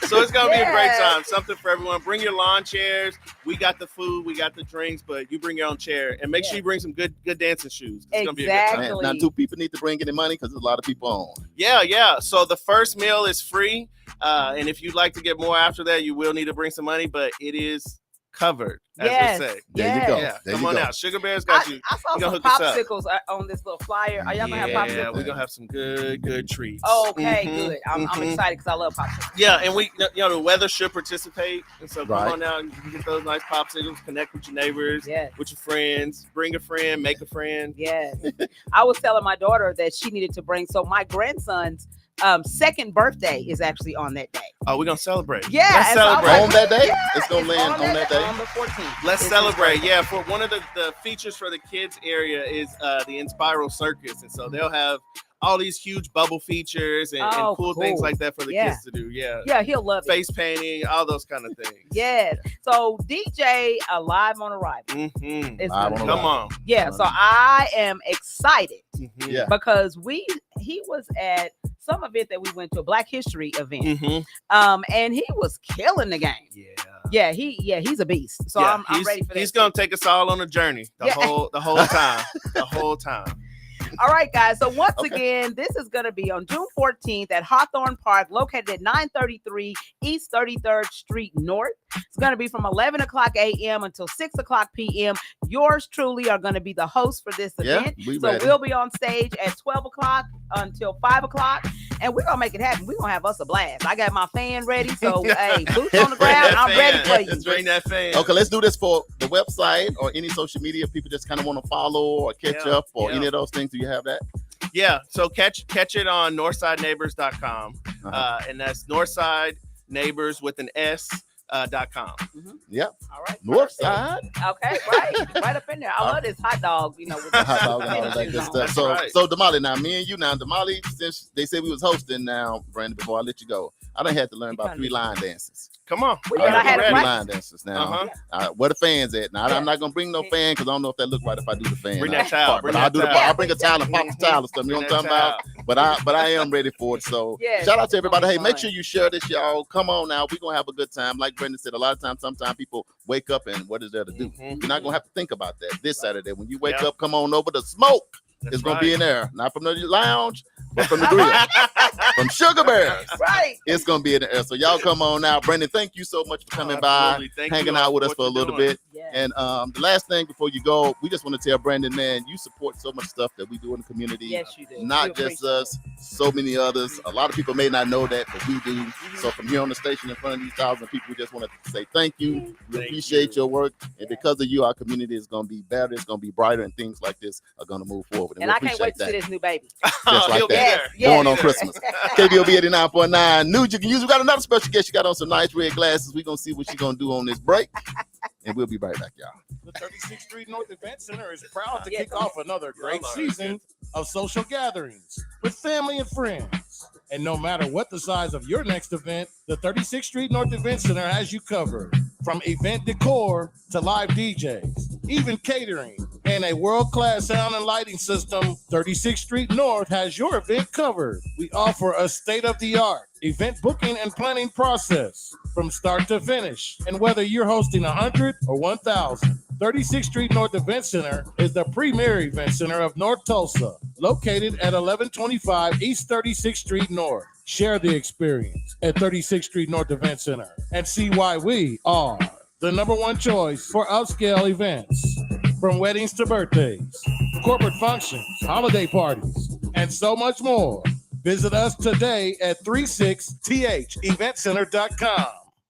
So it's going to be a great time. Something for everyone. Bring your lawn chairs. We got the food. We got the drinks. But you bring your own chair. And make sure you bring some good dancing shoes. It's going to be a good time. Now, do people need to bring any money? Because there's a lot of people on. Yeah. So the first meal is free. And if you'd like to get more after that, you will need to bring some money. But it is covered, as we say. There you go. Yeah. There Come on go. out. Sugar Bear's got you. I saw You gonna some hook us up. popsicles on this little flyer. Are y'all gonna have Yeah, popsicles? we're going to have some good treats. Okay, good. I'm excited because I love popsicles. Yeah, and we, the weather should participate. And so come Right. on out and you can get those nice popsicles, connect with your neighbors, Yes. with your friends, bring a friend, make a friend. Yes. I was telling my daughter that she needed to bring. So my grandson's second birthday is actually on that day. Oh, we're going to celebrate. Yeah. Let's and so I was celebrate. On that day? Yeah, It's going to land on that day? On the 14th. Let's It's celebrate. his birthday. Yeah, for one of the features for the kids area is the Inspiral Circus. And so they'll have all these huge bubble features and cool things like that for the kids to do. Yeah. Yeah, he'll love it. Face painting, all those kind of things. Yes. So DJ Live on Arrival. Mm-hmm. is Live gonna on be- Come on. Yeah, so I am excited Mhm. Yeah. because he was at some event that we went to, a Black History event. Mhm. And he was killing the game. Yeah. He's a beast. So Yeah, I'm ready for that. He's gonna take us all on a journey the Yeah. whole time. The whole time. All right, guys. So once again, this is going to be on June 14th at Hawthorne Park, located at 933 East 33rd Street North. It's going to be from 11 o'clock a.m. until 6 o'clock p.m. Yours truly are going to be the host for this event. We'll be on stage at 12 o'clock until 5 o'clock. And we're going to make it happen. We're going to have us a blast. I got my fan ready. So, hey, boots on the ground. I'm ready for you. Let's bring that fan. Okay, let's do this for the website or any social media. People just kind of want to follow or catch up or any of those things. Do you have that? Yeah. So catch it on northsideneighbors.com. And that's Northside Neighbors with an S. .com. Yep. All right. Northside. Okay, right up in there. I love this hot dog, with the hot dog and all that good stuff. So Damali, now me and you now, Damali, since they said we was hosting now, Brandon, before I let you go, I done had to learn about 3 line dances. Come on. I had 3 line dances now. Where the fans at? Now I'm not gonna bring no fan because I don't know if that look right if I do the fan. Bring that towel. But I'll bring a towel and pop the towel and stuff. You know what I'm talking about? But I am ready for it. So shout out to everybody. Hey, make sure you share this, y'all. Come on now. We're gonna have a good time. Like Brendan said, a lot of times, sometimes people wake up and what is there to do? You're not gonna have to think about that this Saturday. When you wake up, come on over. The smoke is gonna be in there. Not from the lounge, but from the grill. From Sugar Bears. Right. It's gonna be in the air. So y'all come on now. Brendan, thank you so much for coming by, hanging out with us for a little bit. Yeah. And the last thing before you go, we just want to tell Brandon, man, you support so much stuff that we do in the community. Yes, you do. Not just us, so many others. A lot of people may not know that, but we do. So from here on the station in front of these 1,000 people, we just want to say thank you. We appreciate your work. And because of you, our community is going to be better. It's going to be brighter, and things like this are going to move forward. And I can't wait to see this new baby. Just like that. Born on Christmas. KBOB 89.9. News you can use. We got another special guest. You got on some nice red glasses. We're going to see what she's going to do on this break. And we'll be right back, y'all. The 36th Street North Event Center is proud to kick off another great season of social gatherings with family and friends. And no matter what the size of your next event, the 36th Street North Event Center has you covered. From event decor to live DJs, even catering, and a world-class sound and lighting system, 36th Street North has your event covered. We offer a state-of-the-art event booking and planning process from start to finish. And whether you're hosting 100 or 1,000, 36th Street North Event Center is the premier event center of North Tulsa, located at 1125 East 36th Street North. Share the experience at 36th Street North Event Center and see why we are the #1 choice for upscale events. From weddings to birthdays, corporate functions, holiday parties, and so much more. Visit us today at 36theventcenter.com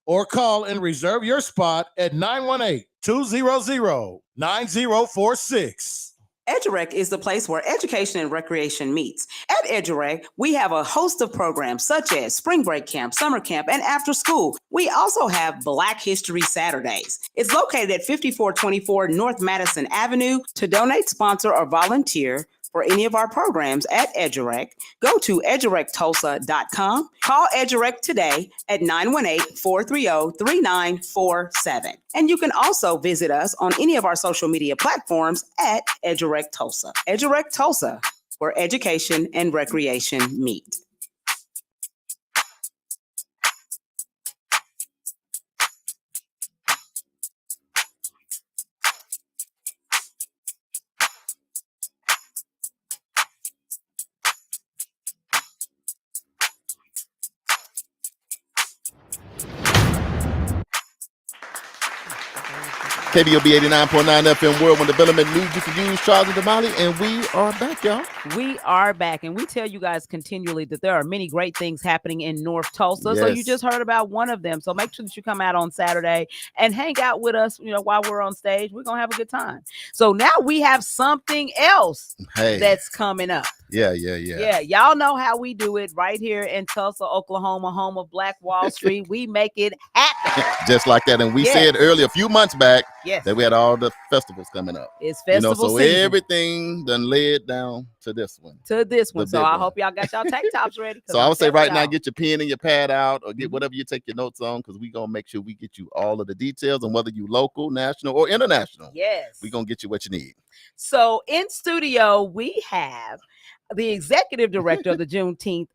or call and reserve your spot at 918-200-9046. EduRec is the place where education and recreation meets. At EduRec, we have a host of programs such as spring break camp, summer camp, and after school. We also have Black History Saturdays. It's located at 5424 North Madison Avenue. To donate, sponsor, or volunteer for any of our programs at EduRec, go to edurectulsa.com. Call EduRec today at 918-430-3947. And you can also visit us on any of our social media platforms at EduRec Tulsa. EduRec Tulsa, where education and recreation meet. KBOB 89.9 FM Whirlwind Development News you can use. Charles and Damali, and we are back, y'all. We are back, and we tell you guys continually that there are many great things happening in North Tulsa. Yes. So you just heard about one of them. So make sure that you come out on Saturday and hang out with us, while we're on stage. We're going to have a good time. So now we have something else that's coming up. Yeah. Y'all know how we do it right here in Tulsa, Oklahoma, home of Black Wall Street. We make it happen. Just like that. And we said earlier, a few months back, that we had all the festivals coming up. It's festival season. Everything done led down to this one. So I hope y'all got y'all tank tops ready. So I would say right now, get your pen and your pad out, or get whatever you take your notes on, because we're going to make sure we get you all of the details on whether you local, national, or international. Yes. We're going to get you what you need. So in studio, we have the executive director of the Juneteenth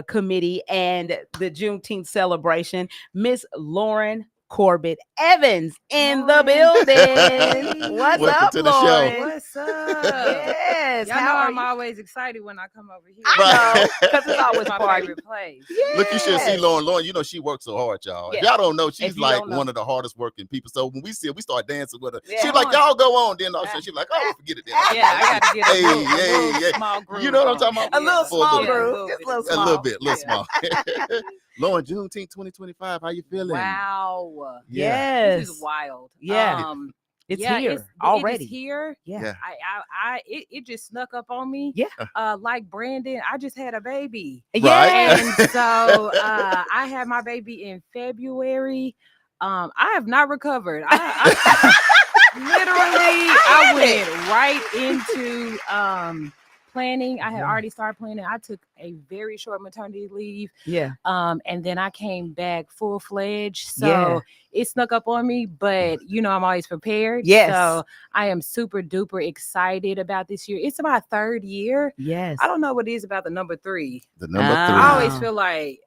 committee and the Juneteenth celebration, Miss Lauren Corbett Evans in the building. What's Welcome up, to the show. Lauren? What's up? Yes. Y'all How know are I'm you? always excited when I come over here. I know, because it's always It's my party. favorite place. Look, you should see Yes. Lauren. Lauren, you know she works so hard, y'all. Yes. If y'all don't know, If she's you like don't know. one of the hardest working people. So when we see her, we start dancing with her. Yeah. She's like, y'all go on. Then all of a sudden she's like, oh, forget it. Then. Yeah, I got to get a Hey, little, hey, little hey. small group. You know what I'm talking about? A little For a small little bit. group. Just a little A small. little bit, little Yeah. small. Lauren, Juneteenth 2025. How you feeling? Wow. Yeah. This is wild. Yeah. It's yeah, here It already. is here. Yeah. It just snuck up on me. Yeah. Like Brandon, I just had a baby. Yeah. And so I had my baby in February. I have not recovered. I literally I went right into planning. I had already started planning. I took a very short maternity leave. Yeah. And then I came back full-fledged. So Yeah. it snuck up on me, but I'm always prepared. Yes. So I am super duper excited about this year. It's my third year. Yes. I don't know what it is about the number 3. The number Ah. three. I always feel like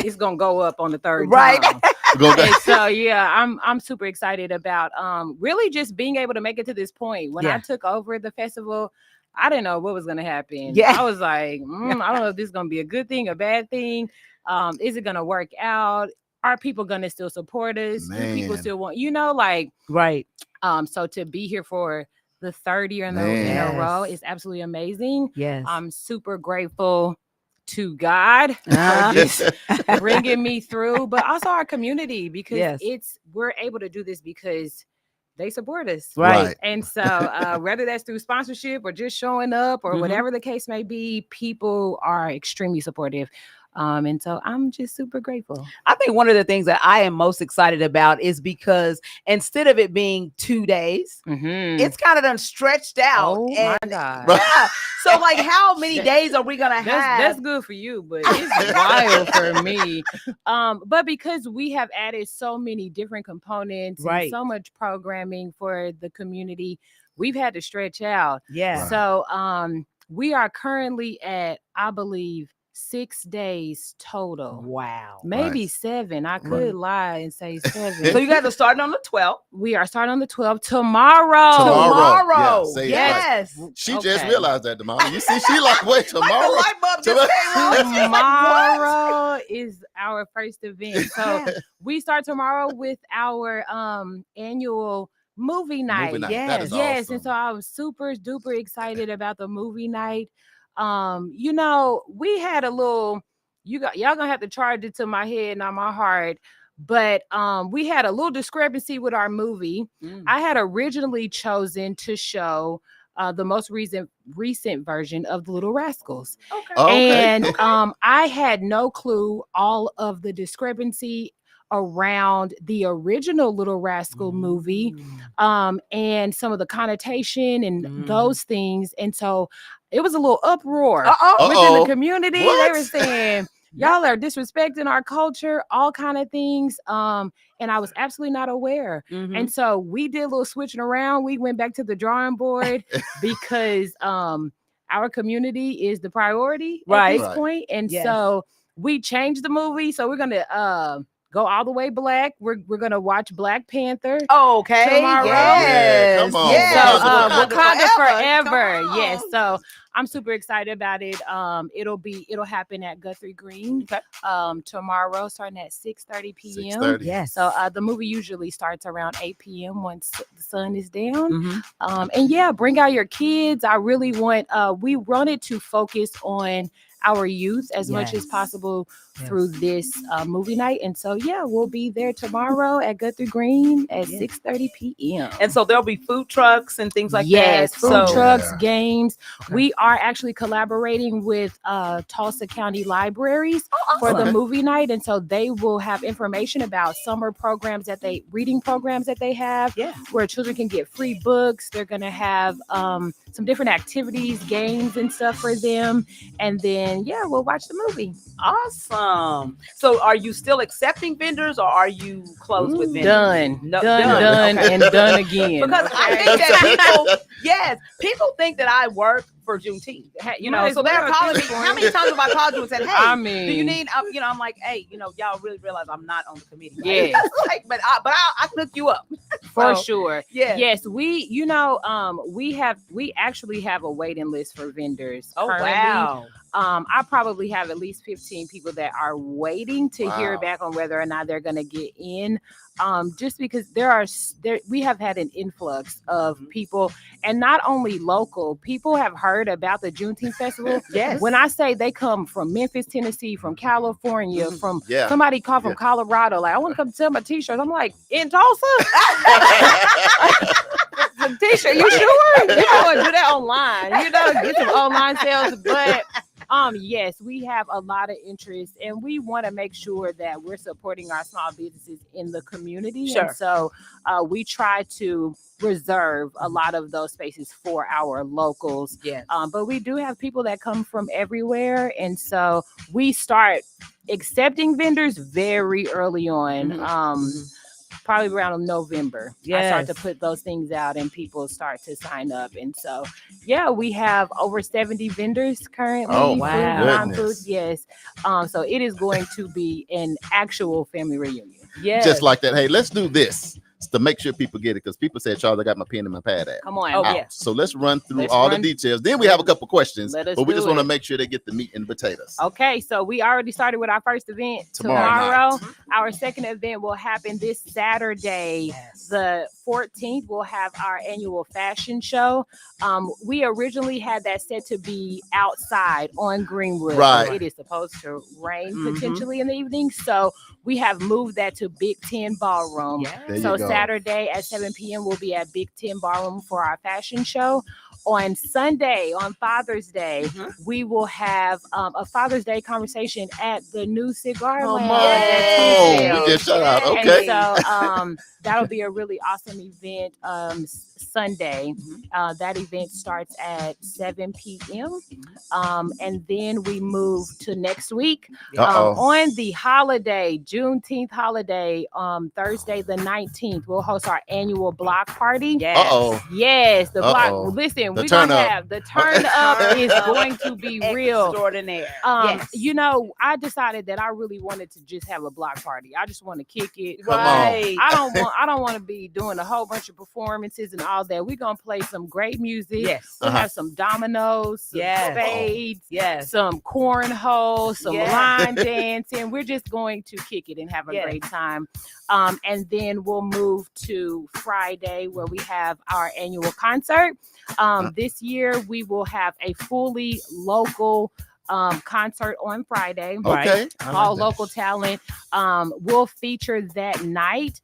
it's gonna go up on the third Right. time. Go back. And so I'm super excited about really just being able to make it to this point. When Yeah. I took over the festival, I didn't know what was gonna happen. Yeah. I was like, I don't know if this is gonna be a good thing, a bad thing. Is it gonna work out? Are people gonna still support us? Do people Man. still want, Right. so to be here for the third year in a Man. row Yes. is absolutely amazing. Yes. I'm super grateful to God Ah. for just bringing me through, but also our community, because Yes. we're able to do this because they support us. Right. And so whether that's through sponsorship or just showing up or Mhm. whatever the case may be, people are extremely supportive. And so I'm just super grateful. I think one of the things that I am most excited about is because instead of it being 2 days, it's kind of done stretched out. Oh and my God. yeah. So like, how many days are we gonna have? That's good for you, but it's wild for me. But because we have added so many different components Right. and so much programming for the community, we've had to stretch out. Yeah. So we are currently at, I believe, 6 days total. Wow. Maybe Right. 7. I could lie and say 7. So you guys are starting on the 12th. We are starting on the 12th tomorrow. Tomorrow. Yeah, say it Yes. She just Okay. realized that, Damali. You see, she like, wait, Like the tomorrow? light bulb just came on. She's like, what? Tomorrow is our first event. So we start tomorrow with our annual movie night. Movie night. Yes. That is Yes, awesome. and so I was super duper excited about the movie night. We had a little, y'all gonna have to charge it to my head, not my heart. But we had a little discrepancy with our movie. I had originally chosen to show the most recent version of The Little Rascals. Okay. Oh, okay. And I had no clue all of the discrepancy around the original Little Rascal movie, and some of the connotation and those things. And so it was a little uproar within the community. They were What? saying, y'all are disrespecting our culture, all kind of things. And I was absolutely not aware. And so we did a little switching around. We went back to the drawing board because our community is the priority at this Right. point. And Yes. so we changed the movie. So we're gonna go all the way black. We're gonna watch Black Panther. Okay. Tomorrow. Yes. Yeah, come on. Yes. So Wakanda Wakanda forever. forever. Come Yes. on. So I'm super excited about it. It'll happen at Guthrie Green tomorrow, starting at 6:30 p.m. 6:30. Yes. So the movie usually starts around 8 p.m. once the sun is down. Mhm. And yeah, bring out your kids. I really want, we wanted to focus on our youth as much as Yes. possible through this movie night. And so, yeah, we'll be there tomorrow at Guthrie Green at 6:30 p.m. And so there'll be food trucks and things like Yes, that. food So trucks, Yeah. games. Okay. We are actually collaborating with Tulsa County Libraries for awesome. the movie night. And so they will have information about summer programs reading programs that they have, Yeah. where children can get free books. They're going to have some different activities, games and stuff for them. And then, yeah, we'll watch the movie. Awesome. So are you still accepting vendors or are you closed with vendors? Done. No, Done okay. and done again. Because I okay? think that Yes, people think that I work for Juneteenth. You know, Might so as they're well at calling me. this How many times have I called you and said, "Hey, I do you mean, need?" You know, I'm like, "Hey, you know, y'all really realize I'm not on the committee, right?" Yes. Like, but I hook you up for So, sure. Yeah. Yes, we, we actually have a waiting list for vendors. Oh currently. wow. I probably have at least 15 people that are waiting to hear Wow. back on whether or not they're going to get in. Just because we have had an influx of people, and not only local people have heard about the Juneteenth festival. Yes. When I say they come from Memphis, Tennessee, from California, from Yeah. somebody called from Yeah. Colorado, like I want to come sell my t-shirts. I'm like, in Tulsa? The t-shirt, you sure? You know, do that online. You know, get some online sales. But yes, we have a lot of interest, and we want to make sure that we're supporting our small businesses in the community. Sure. And so we try to reserve a lot of those spaces for our locals. Yes. But we do have people that come from everywhere, and so we start accepting vendors very early on. Probably around November. I start to Yes. put those things out and people start to sign up. And so, yeah, we have over 70 vendors currently. Oh, food, wow. non-food, goodness. yes. So it is going to be an actual family reunion. Yes. Just like that. Hey, let's do this to make sure people get it, because people said, Charles, I got my pen and my pad at. Come on. Oh, Out. yeah. So let's run through Let's all run- the details. Then we have a couple questions, Let us but we do just want to it. make sure they get the meat and potatoes. Okay, so we already started with our first event Tomorrow tomorrow. Our second event will happen this Saturday, Yes. the 14th. We'll have our annual fashion show. We originally had that set to be outside on Greenwood. Right. It is supposed to rain Mhm. potentially in the evening, so we have moved that to Big Ten Ballroom. Yes. There you So go. Saturday at 7 p.m. we'll be at Big Ten Ballroom for our fashion show. On Sunday, on Father's Day, we will have a Father's Day conversation at the new Cigar Come Lounge. on. at Tuesday. We just shut out. Yay. Okay. And so that'll be a really awesome event Sunday. That event starts at 7 p.m. And then we move to next week. Uh-oh. On the holiday, Juneteenth holiday, Thursday the 19th, we'll host our annual block party. Yes. Uh-oh. Yes, the block. Uh-oh. Listen, The we're gonna turn up. have the turn up is going to be real. Extraordinaire. Um, Yes. I decided that I really wanted to just have a block party. I just want to kick it. Come on. Right. I don't want to be doing a whole bunch of performances and all that. We're gonna play some great music. Yes. We'll Uh-huh. have some dominoes, some Yes. spades, Yes. some cornhole, some Yes. line dancing. We're just going to kick it and have a Yes. great time. And then we'll move to Friday where we have our annual concert. This year we will have a fully local concert on Friday. Okay. All local talent. We'll feature that night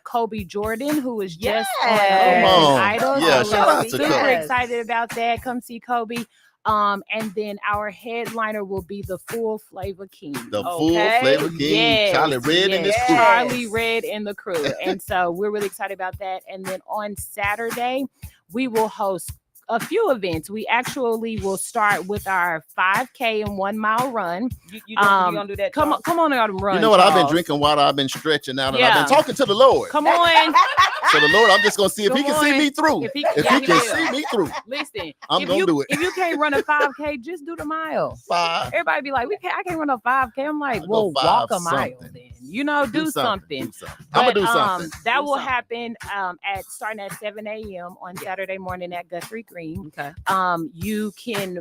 Kobe Jordan, who was just on Yes. Come on. Idol. Yeah, So shout we're out to super Kobe. excited about that. Come see Kobe. And then our headliner will be the Full Flavor King. The Okay. full flavor king, Yes, Charlie Red and his yes. crew. Charlie Red and the crew. And so we're really excited about that. And then on Saturday, we will host a few events. We actually will start with our 5K and 1 mile run. You gonna do that? Come Charles? on out and run. You know what? I've been Charles. drinking water. I've been stretching out, and I've Yeah. been talking to the Lord. Come on. So the Lord, I'm just gonna see if He Come can see on. me through. If he- If yeah, He he can will. see me through, Listen, I'm if gonna you, do it. If you can't run a 5K, just do the mile. 5. Everybody be like, I can't run a 5K. I'm like, I'll well, go walk 5 a mile something. then. You know, do something. Do something. I'm gonna But, do something. That Do will something. happen at starting at 7 a.m. on Saturday morning at Guthrie Green. Okay. You can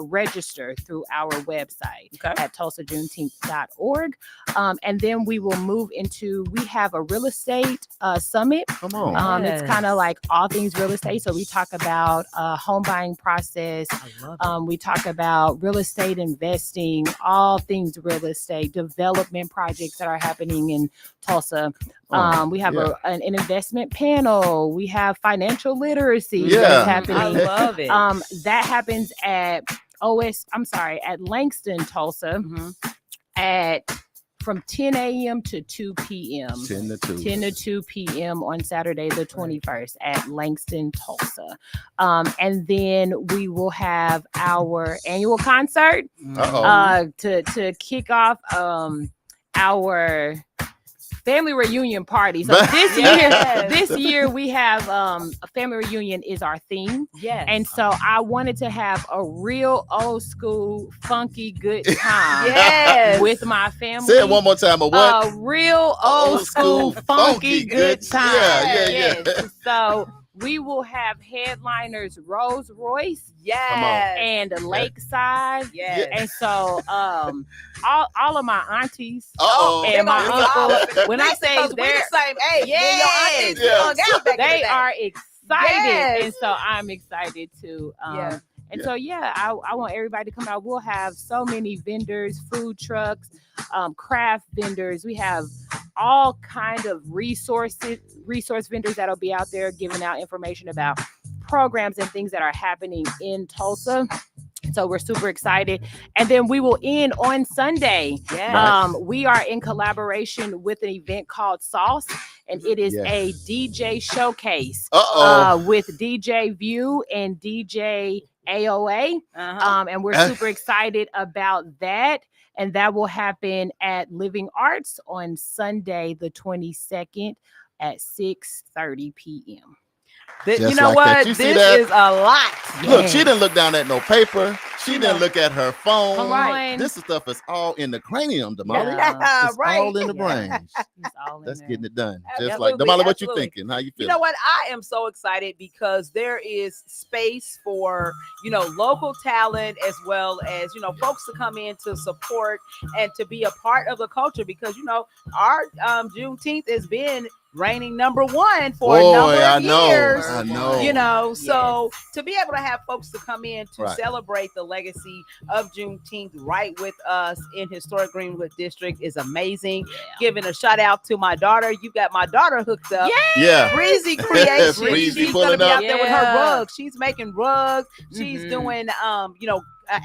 register through our website Okay. at tulsajuneteenth.org. And then we will move into, we have a real estate summit. Come on. It's kind of like all things real estate. So we talk about home buying process. I love it. We talk about real estate investing, all things real estate, development projects that are happening in Tulsa. We have yeah. an investment panel. We have financial literacy Yeah. that's I happening. love it. That happens at at Langston, Tulsa, from 10 a.m. to 2 p.m. 10 to 2. 10 to 2 p.m. on Saturday, the 21st at Langston, Tulsa. And then we will have our annual concert Uh-oh. to kick off our family reunion party. So this year we have a family reunion is our theme. Yes. And so I wanted to have a real old school, funky, good time Yes. with my family. Say it one more time. A what? A real old school, funky, good time. Yeah. Yes. So we will have headliners Rolls Royce, Yes. and Lakeside. Yes. And so all of my aunties Uh-oh. and my uncle, when I say we're they're the same age, Yes. they are excited. Yes. And so I'm excited too. So I want everybody to come out. We'll have so many vendors, food trucks, craft vendors. We have all kind of resource vendors that'll be out there giving out information about programs and things that are happening in Tulsa. So we're super excited. And then we will end on Sunday. Yes. We are in collaboration with an event called Sauce, and it is a DJ showcase with DJ View and DJ AOA. And we're super excited about that. And that will happen at Living Arts on Sunday, the 22nd at 6:30 p.m. You know what? You this is a lot. Look, she didn't look down at no paper. She didn't look at her phone. Come on. This stuff is all in the cranium, Damali. Yeah, It's right. all in the brain. That's there. getting it done. Just Absolutely, like Damali, what you absolutely. thinking? How you You feeling? know what? I am so excited because there is space for, local talent as well as, folks to come in to support and to be a part of the culture because, our Juneteenth has been reigning number one for a number of years. I know. So to be able to have folks to come in to celebrate the legacy of Juneteenth right with us in historic Greenwood District is amazing. Giving a shout out to my daughter. You got my daughter hooked up. Yeah. Breezy Creation. Breezy She's gonna be pulling out up. there with her rugs. She's making rugs. She's doing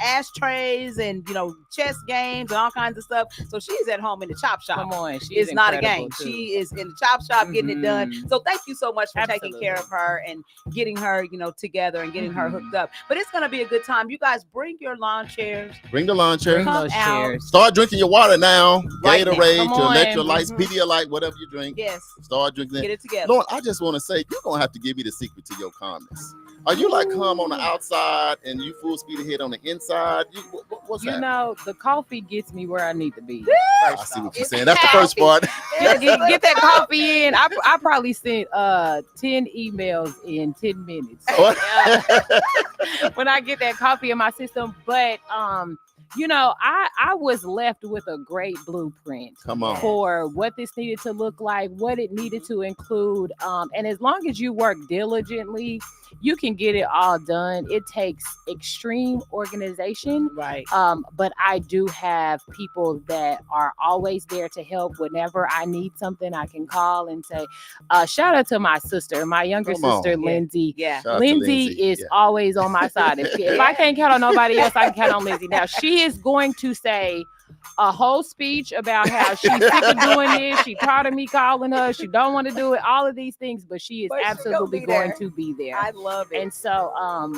ashtrays and chess games and all kinds of stuff. So she's at home in the chop shop. Come on, It's not a game. She is in the chop shop getting it done. So thank you so much for taking care of her and getting her, together and getting her hooked up. But it's gonna be a good time. You guys bring your lawn chairs. Bring the lawn chairs. Come out. Start drinking your water now. Right now. Gatorade, Come your on. electrolytes, Pedialyte, whatever you drink. Yes. Start drinking. Get it together. Lord, I just want to say, you're going to have to give me the secret to your calmness. Are you like calm on the outside and you full speed ahead on the inside? What's that? The coffee gets me where I need to be. I see what you're saying. That's the first part. Get that coffee in. I probably sent 10 emails in 10 minutes when I get that coffee in my system. But I was left with a great blueprint for what this needed to look like, what it needed to include. And as long as you work diligently, you can get it all done. It takes extreme organization. Right. But I do have people that are always there to help. Whenever I need something, I can call and say, shout out to my sister, my younger sister, Lindsay. Yeah. Lindsay is always on my side. If I can't count on nobody else, I can count on Lindsay. Now, she is going to say a whole speech about how she's sick of doing this. She tired of me calling her. She don't want to do it. All of these things, but she is absolutely going to be there. I love it. And so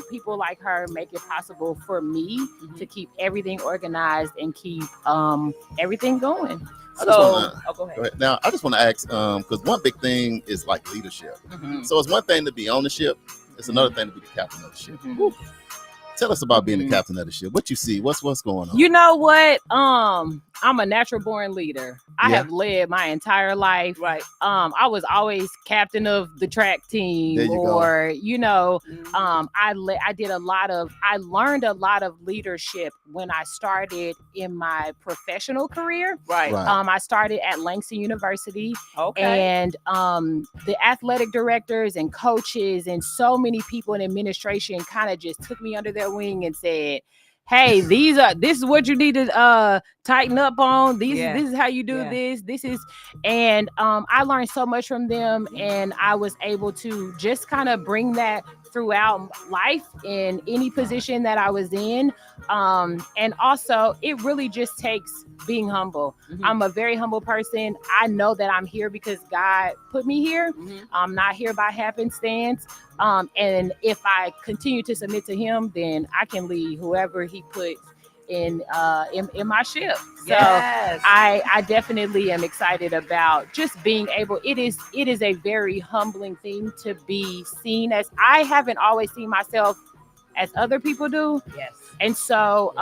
people like her make it possible for me to keep everything organized and keep everything going. Go ahead. Now, I just want to ask, because one big thing is like leadership. So it's one thing to be on the ship. It's another thing to be the captain of the ship. Tell us about being the captain of the ship. What you see? What's going on? You know what? I'm a natural born leader. I have led my entire life. Right. I was always captain of the track team, There you or I learned a lot of leadership when I started in my professional career. Right. I started at Langston University. Okay. And the athletic directors and coaches and so many people in administration kind of just took me under their wing and said, hey, this is what you need to tighten up on. This is how you do this. And I learned so much from them, and I was able to just kind of bring that throughout life in any position that I was in. And also, it really just takes being humble. I'm a very humble person. I know that I'm here because God put me here. I'm not here by happenstance. And if I continue to submit to him, then I can lead whoever he puts in my ship. So Yes. I definitely am excited about just being able. It is a very humbling thing to be seen as. I haven't always seen myself as other people do. Yes. And so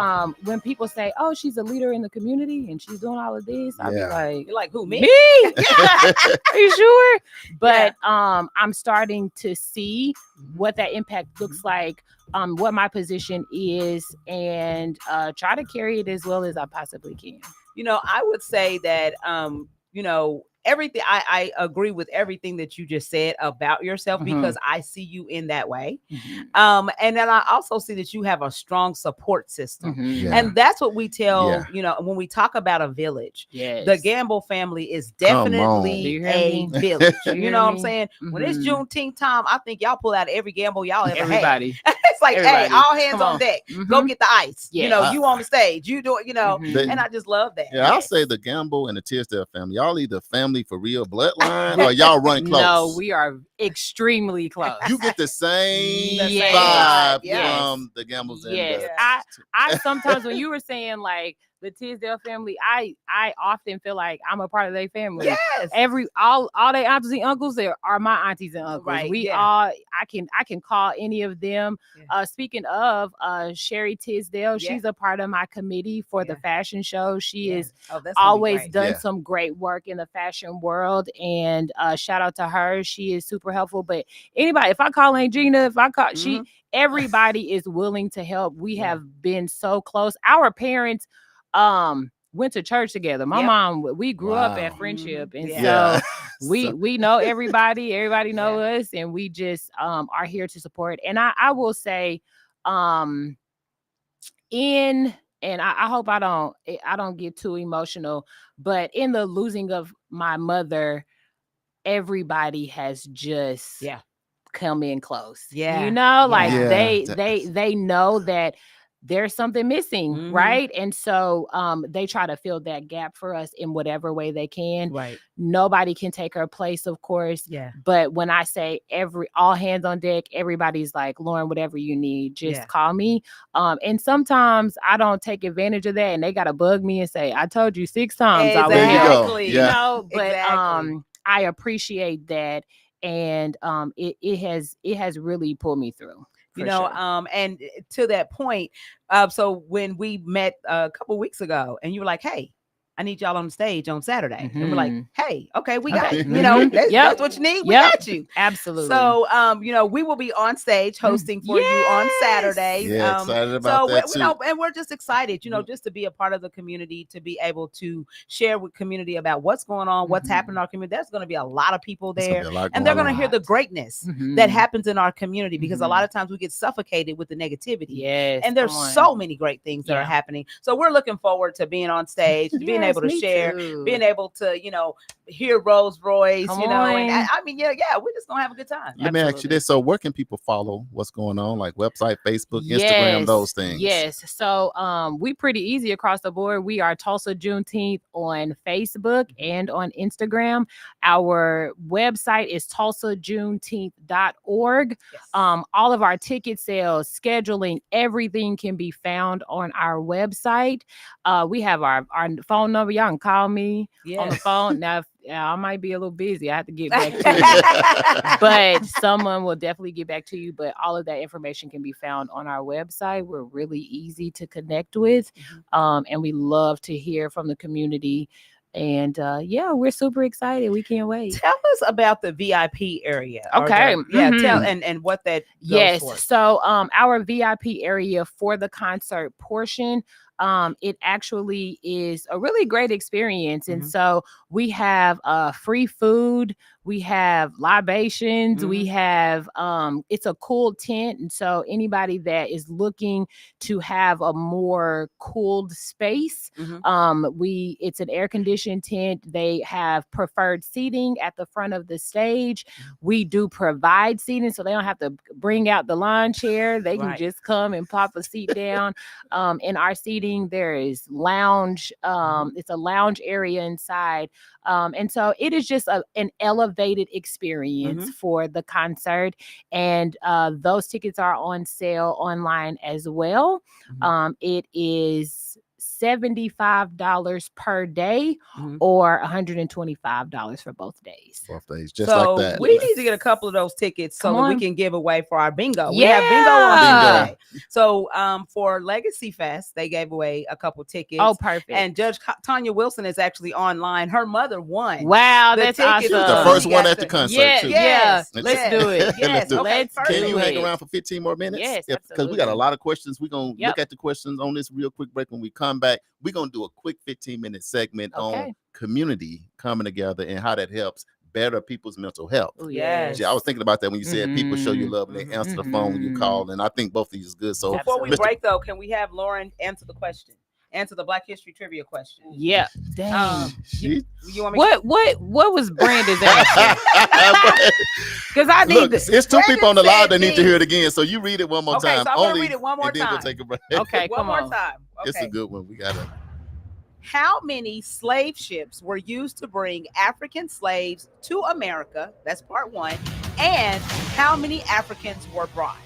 when people say, "Oh, she's a leader in the community and she's doing all of this," I'll be like, You're like, who, me? "Me? Are you sure?" But I'm starting to see what that impact looks like, what my position is, and try to carry it as well as I possibly can. You know, I would say that, you know, everything, I agree with everything that you just said about yourself, because I see you in that way. And then I also see that you have a strong support system. And that's what we tell, you know, when we talk about a village, the Gamble family is definitely a village. You know what I'm saying? When it's Juneteenth time, I think y'all pull out every Gamble y'all ever Everybody. had. It's like, hey, all hands on deck. Go get the ice. Yes. You know, you on the stage. You do it, you know, and I just love that. Yeah, I'll say the Gamble and the Tisdale family. Y'all either family for real bloodline or y'all run close. No, we are extremely close. You get the same Yes. vibe from the Gambles. Yes. And I sometimes, when you were saying like the Tisdale family, I often feel like I'm a part of their family. Yes. All their aunties and uncles are my aunties and uncles. Right. We all, I can call any of them. Speaking of Sherry Tisdale, she's a part of my committee for the fashion show. She is always done some great work in the fashion world, and shout out to her. She is super helpful. But anybody, if I call Aunt Gina, if I call everybody is willing to help. We have been so close. Our parents went to church together. My mom, we grew up at Friendship, and so we know everybody know us, and we just are here to support. And I will say, and I hope I don't get too emotional, but in the losing of my mother, everybody has just come in close. You know, like they know that there's something missing, right? And so they try to fill that gap for us in whatever way they can. Right. Nobody can take her place, of course. Yeah. But when I say all hands on deck, everybody's like, Lauren, whatever you need, just call me. And sometimes I don't take advantage of that, and they gotta bug me and say, I told you 6 times I would help. You know, but I appreciate that. And it has really pulled me through. You know, and to that point, so when we met a couple weeks ago, and you were like, hey, I need y'all on the stage on Saturday. And we're like, hey, okay, we got it. You know, that's what you need. We got you. Absolutely. So, you know, we will be on stage hosting for you on Saturday. Yeah, excited about that too. You know, and we're just excited, you know, just to be a part of the community, to be able to share with community about what's going on, what's happening in our community. There's going to be a lot of people there, and they're going to hear the greatness that happens in our community, because a lot of times we get suffocated with the negativity. Yes. And there's so many great things that are happening. So we're looking forward to being on stage, being able to share, being able to, you know, hear Rose Royce, you know, and I mean, we're just gonna have a good time. Let me ask you this: so where can people follow what's going on, like website, Facebook, Instagram, those things? Yes. So we pretty easy across the board. We are Tulsa Juneteenth on Facebook and on Instagram. Our website is tulsajuneteenth.org. All of our ticket sales, scheduling, everything can be found on our website. We have our phone number. Y'all can call me on the phone. Now, I might be a little busy. I have to get back to you. But someone will definitely get back to you. But all of that information can be found on our website. We're really easy to connect with. And we love to hear from the community. And we're super excited. We can't wait. Tell us about the VIP area. Okay. Tell and what that goes for. So our VIP area for the concert portion, it actually is a really great experience. And so we have free food, we have libations, we have it's a cool tent. And so anybody that is looking to have a more cooled space, it's an air conditioned tent. They have preferred seating at the front of the stage. We do provide seating, so they don't have to bring out the lawn chair. They can just come and pop a seat down in our seating. seating. There is lounge. It's a lounge area inside. And so it is just an elevated experience for the concert. And those tickets are on sale online as well. It is $75 per day or $125 for both days. Just like that. We need to get a couple of those tickets so that we can give away for our bingo. Yeah. We have bingo on Tuesday. So for Legacy Fest, they gave away a couple tickets. Oh, perfect. And Judge Tanya Wilson is actually online. Her mother won. Wow, that's awesome. She was the first one at the concert too. Yes. Let's do it. Yes. Let's do Can you it. hang around for 15 more minutes? Yes, because we got a lot of questions. We're going to look at the questions on this real quick break. When we come back, we're going to do a quick 15-minute segment on community coming together and how that helps better people's mental health. Yes. I was thinking about that when you said people show you love and they answer the phone when you call, and I think both of these is good. So before we break though, can we have Lauren answer the question? Answer the Black History trivia question. Yeah. Dang. You want me what was Brandon's answer? Because I need it's two people on the line that need to hear it again. So you read it one more time. So I'm gonna read it one more time. We'll take a break. Okay, one more time. Okay. It's a good one. We gotta. How many slave ships were used to bring African slaves to America? That's part one. And how many Africans were brought?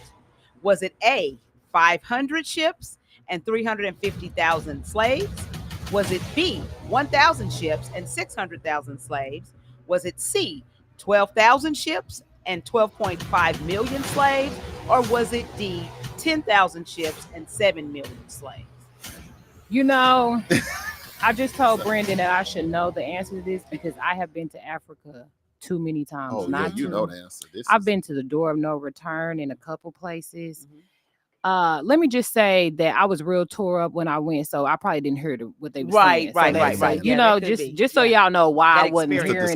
Was it A, 500 ships and 350,000 slaves? Was it B, 1,000 ships and 600,000 slaves? Was it C, 12,000 ships and 12.5 million slaves? Or was it D, 10,000 ships and 7 million slaves? You know, I just told Brandon that I should know the answer to this because I have been to Africa too many times. Oh, yeah, you know the answer. I've been to the Door of No Return in a couple places. Let me just say that I was real tore up when I went, so I probably didn't hear what they were saying. Right. You know, just so y'all know why I wasn't hearing it. Just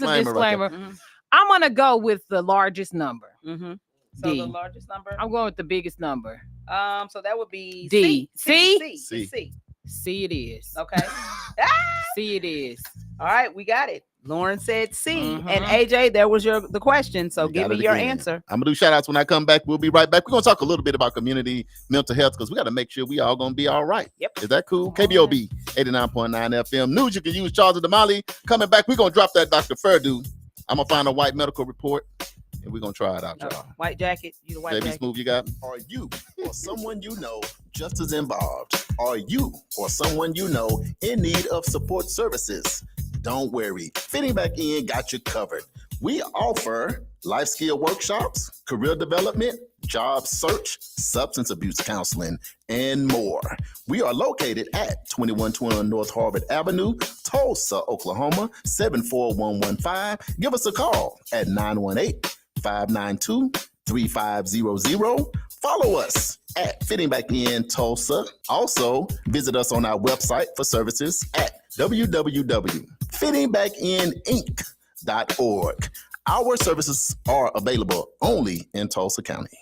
a disclaimer. Right. I'm gonna go with the largest number. So D. the largest number. I'm going with the biggest number. So that would be D. C. C it is. Okay. C it is. All right, we got it. Lauren said C. And AJ, there was the question. So give me your answer. I'm gonna do shout outs when I come back. We'll be right back. We're gonna talk a little bit about community mental health because we got to make sure we all gonna be all right. Yep. Is that cool? KBOB 89.9 FM news. You can use Charles and Damali. Coming back, we're gonna drop that Dr. Furdu. I'm gonna find a white medical report and we're gonna try it out, y'all. White jacket. You the white Baby jacket. Smooth, you got? Are you or someone you know just as involved? Are you or someone you know in need of support services? Don't worry, Fitting Back In got you covered. We offer life skill workshops, career development, job search, substance abuse counseling, and more. We are located at 2120 North Harvard Avenue, Tulsa, Oklahoma, 74115. Give us a call at 918-592-3500. Follow us at Fitting Back In Tulsa. Also, visit us on our website for services at www.fittingbackininc.org. Our services are available only in Tulsa County.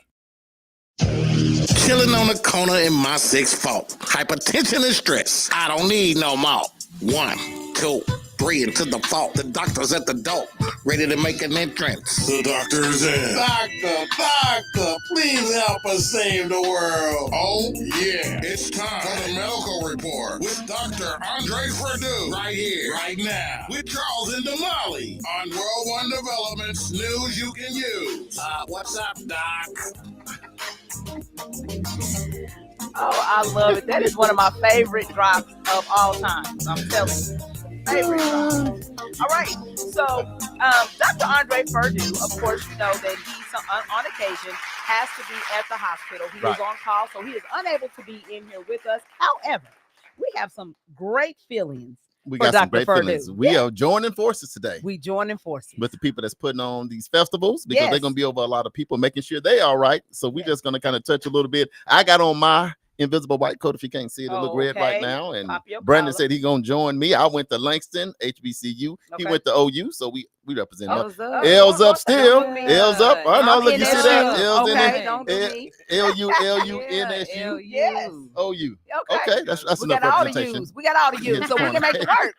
Chilling on the corner in my 6th fault. Hypertension and stress. I don't need no more. 1, 2, 3 into the fault. The doctor's at the door, ready to make an entrance. The doctor's in. Doctor, please help us save the world. Oh, yeah. It's time for the medical report with Dr. Andre Perdue. Right here, right now. With Charles and Damali on World One Developments News You Can Use. What's up, Doc? Oh, I love it. That is one of my favorite drops of all time. I'm telling you. Favorite drops. All right. So, Dr. Andre Perdue, of course, you know that he's on occasion has to be at the hospital. He is on call, so he is unable to be in here with us. However, we have some great feelings. We got some great feelings. We are joining forces today. We joining forces with the people that's putting on these festivals because they're going to be over a lot of people, making sure they all right. So we're just going to kind of touch a little bit. I got on my invisible white coat. If you can't see it, it look red right now. And Brandon said he's going to join me. I went to Langston, HBCU. He went to OU. So we represent L's up still. L's up. Oh, no, look, you see that? L's in it. LU, Yes. OU. Okay, that's enough representation. We got all the U's, so we can make it work.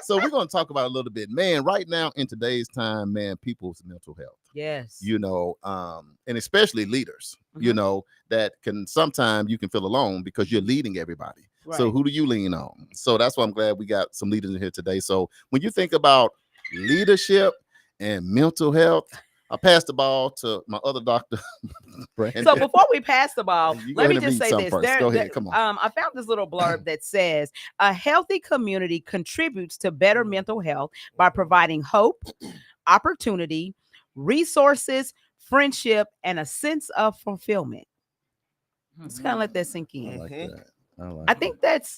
So we're going to talk about a little bit, man. Right now in today's time, man, people's mental health. Yes. And especially leaders, that can sometimes you can feel alone because you're leading everybody. Right. So who do you lean on? So that's why I'm glad we got some leaders in here today. So when you think about leadership and mental health, I pass the ball to my other doctor, Brandon. So before we pass the ball, You go let me ahead and just read say something this. first. Go ahead. Come on. I found this little blurb that says a healthy community contributes to better mental health by providing hope, opportunity, resources, friendship, and a sense of fulfillment. Let's kind of let that sink in. I like that.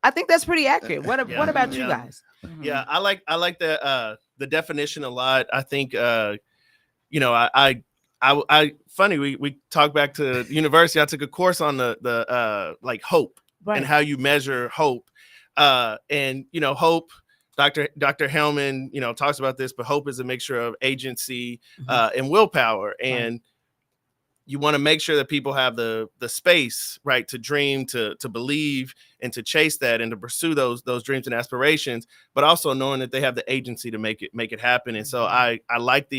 I think that's pretty accurate. What about you guys? Yeah, I like the definition a lot. I think I funny we talked back to university. I took a course on the like hope and how you measure hope. And hope, Dr. Hellman, talks about this, but hope is a mixture of agency and willpower. And you want to make sure that people have the space, right, to dream, to believe, and to chase that, and to pursue those dreams and aspirations, but also knowing that they have the agency to make it happen. And so I like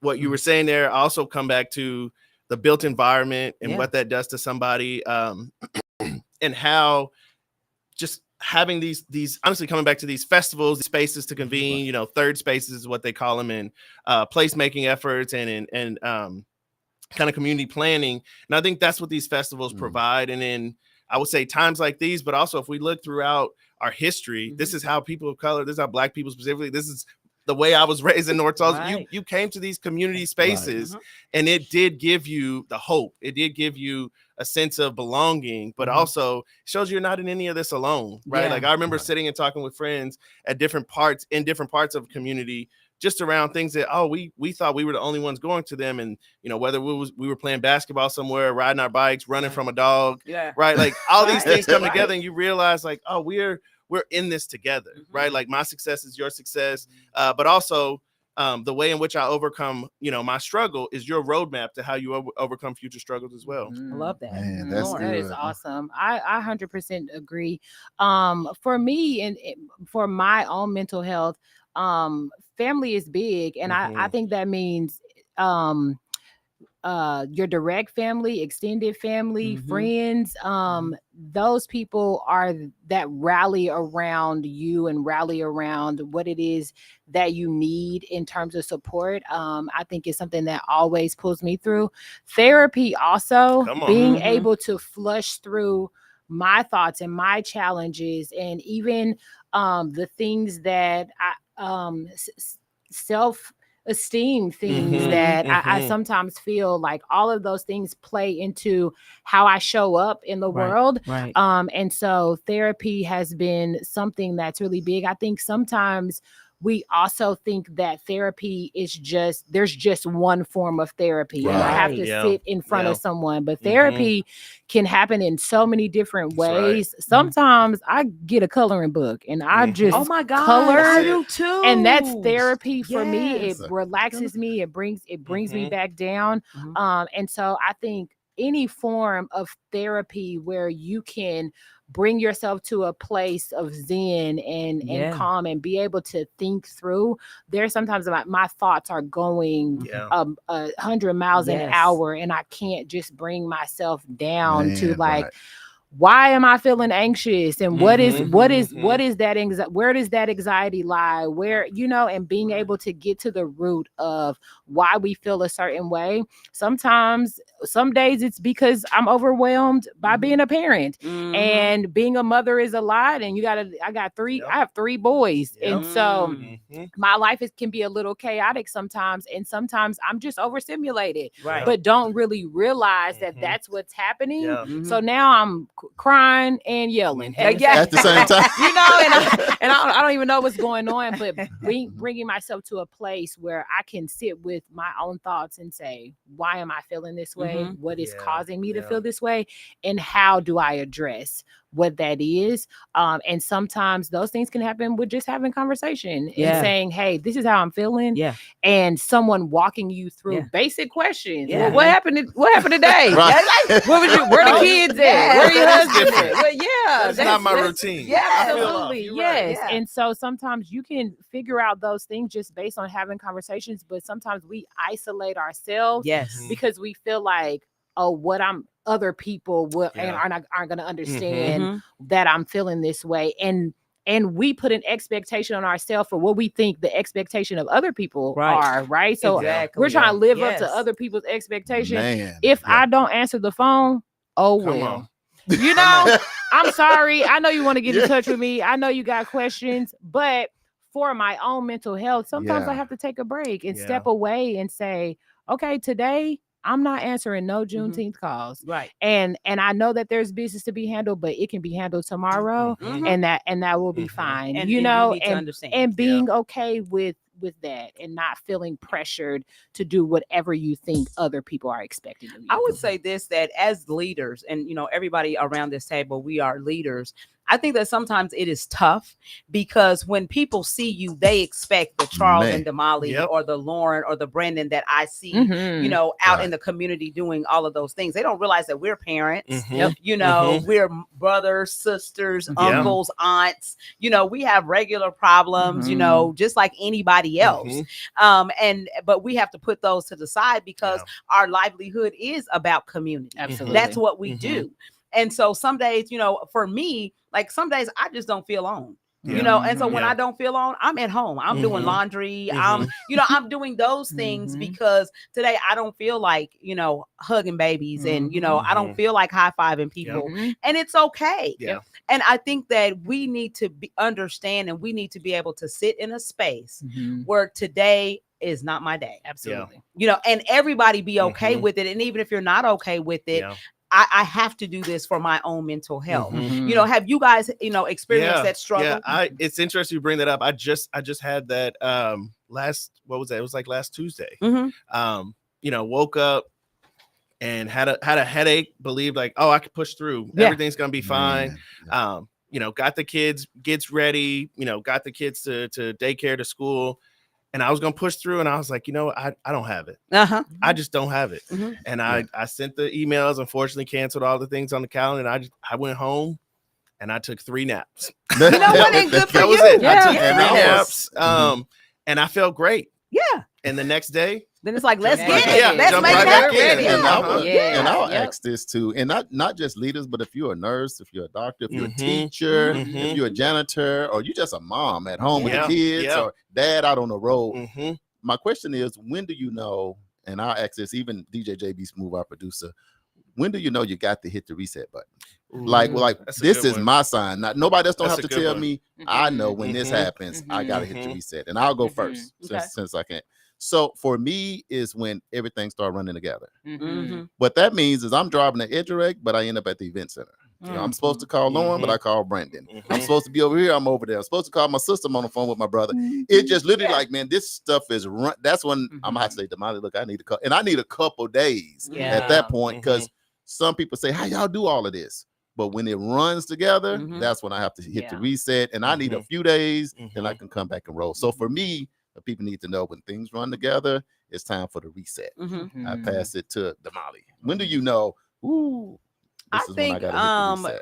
what you were saying there. I also come back to the built environment and what that does to somebody, and how just having these honestly coming back to these festivals, these spaces to convene, third spaces is what they call them, and placemaking efforts and kind of community planning. And I think that's what these festivals provide. And then I would say times like these, but also if we look throughout our history, this is how people of color, this is how Black people specifically, this is the way I was raised in North Tulsa. You came to these community spaces and it did give you the hope. It did give you a sense of belonging, but also shows you're not in any of this alone, right? Like I remember sitting and talking with friends at different parts of community, just around things that, we thought we were the only ones going to them. And, whether we were playing basketball somewhere, riding our bikes, running from a dog, right? Like all these things come together and you realize like, we're in this together, right? Like my success is your success. But also the way in which I overcome, my struggle is your roadmap to how you overcome future struggles as well. I love that. Man, that's Lord, good. that is awesome. I 100% agree. For me and for my own mental health, family is big. And I think that means your direct family, extended family, friends, those people are that rally around you and rally around what it is that you need in terms of support. I think it's something that always pulls me through. Therapy also, being able to flush through my thoughts and my challenges, and even the things that I self-esteem things that I sometimes feel like all of those things play into how I show up in the world. Right. And so therapy has been something that's really big. I think sometimes we also think that therapy is there's just one form of therapy. And I have to sit in front of someone, but therapy can happen in so many different ways. Sometimes I get a coloring book and I just color. I do too. And that's therapy for me. It relaxes me. It brings me back down. And so I think any form of therapy where you can bring yourself to a place of zen and calm and be able to think through. There's sometimes my thoughts are going 100 miles an hour and I can't just bring myself down to like, why am I feeling anxious? And what is that anxiety? Where does that anxiety lie? Where, and being able to get to the root of why we feel a certain way. Sometimes, some days it's because I'm overwhelmed by being a parent, and being a mother is a lot. And I have 3 boys. And so my life can be a little chaotic sometimes. And sometimes I'm just overstimulated, but don't really realize that that's what's happening. So now I'm crying and yelling at the same time, and I don't even know what's going on, but bringing myself to a place where I can sit with my own thoughts and say, why am I feeling this way? What is causing me to feel this way? And how do I address what that is. And sometimes those things can happen with just having conversation and saying, hey, this is how I'm feeling. Yeah. And someone walking you through basic questions. Yeah. Well, what happened today? Right. Where the kids at? Where your husband at? Well, yeah. That's not my routine. Yeah, I feel off. Absolutely. You're Yes. right. Yeah. And so sometimes you can figure out those things just based on having conversations, but sometimes we isolate ourselves Yes. because we feel like, oh, what other people will and aren't going to understand that I'm feeling this way. And we put an expectation on ourselves for what we think the expectation of other people are, right? So we're trying to live up to other people's expectations. Man. If I don't answer the phone, oh Come well. on. You know, I'm sorry. I know you want to get in touch with me. I know you got questions, but for my own mental health, sometimes I have to take a break and step away and say, okay, today I'm not answering no Juneteenth calls. Right. And I know that there's business to be handled, but it can be handled tomorrow and that will be fine. And you you know, need to understand. and being okay with that and not feeling pressured to do whatever you think other people are expecting of you. I would say this, that as leaders, and everybody around this table, we are leaders. I think that sometimes it is tough because when people see you, they expect the Charles and Damali or the Lauren or the Brendan that I see, out in the community doing all of those things. They don't realize that we're parents, we're brothers, sisters, uncles, aunts, we have regular problems, just like anybody else. But we have to put those to the side because our livelihood is about community. Absolutely. That's what we do. And so some days, for me, like some days I just don't feel on, and so when I don't feel on, I'm at home. I'm doing laundry. I'm doing those things because today I don't feel like, hugging babies and, I don't feel like high-fiving people and it's okay. Yeah. And I think that we need to understand and we need to be able to sit in a space where today is not my day. Absolutely. And everybody be okay with it. And even if you're not okay with it, I have to do this for my own mental health. Have you guys, experienced that struggle? Yeah, it's interesting you bring that up. I just had that what was that? It was like last Tuesday. Woke up and had a headache, believed like, oh, I could push through. Everything's gonna be fine. Got the kids, gets ready, got the kids to daycare, to school. And I was going to push through and I was like, I don't have it. I just don't have it. And I sent the emails, unfortunately canceled all the things on the calendar. And I went home and I took 3 naps. What ain't good for That was you? it. I took 3 naps. And I felt great. Yeah. And the next day, then it's like, let's get it. Yeah, Let's jump make right it back happen. in. And I'll ask this too, and not just leaders, but if you're a nurse, if you're a doctor, if you're a teacher, if you're a janitor, or you're just a mom at home with the kids, or dad out on the road. My question is, when do you know? And I'll ask this, even DJ JB Smooth, our producer. When do you know you got to hit the reset button? Like this is my sign. Not nobody else don't have to tell me. I know when this happens, I gotta hit the reset, and I'll go first since I can. So for me is when everything starts running together. What that means is I'm driving the Edgereg, but I end up at the event center. I'm supposed to call Lauren, but I call Brandon. I'm supposed to be over here. I'm over there. I'm supposed to call my sister. I'm on the phone with my brother. It just literally like, man, this stuff is run. That's when I'm gonna have to say, Damali, look, I need a couple, and I need a couple days at that point because some people say, how y'all do all of this? But when it runs together, that's when I have to hit the reset, and I need a few days, then I can come back and roll. So for me, people need to know when things run together, it's time for the reset. I pass it to Damali. When do you know? I think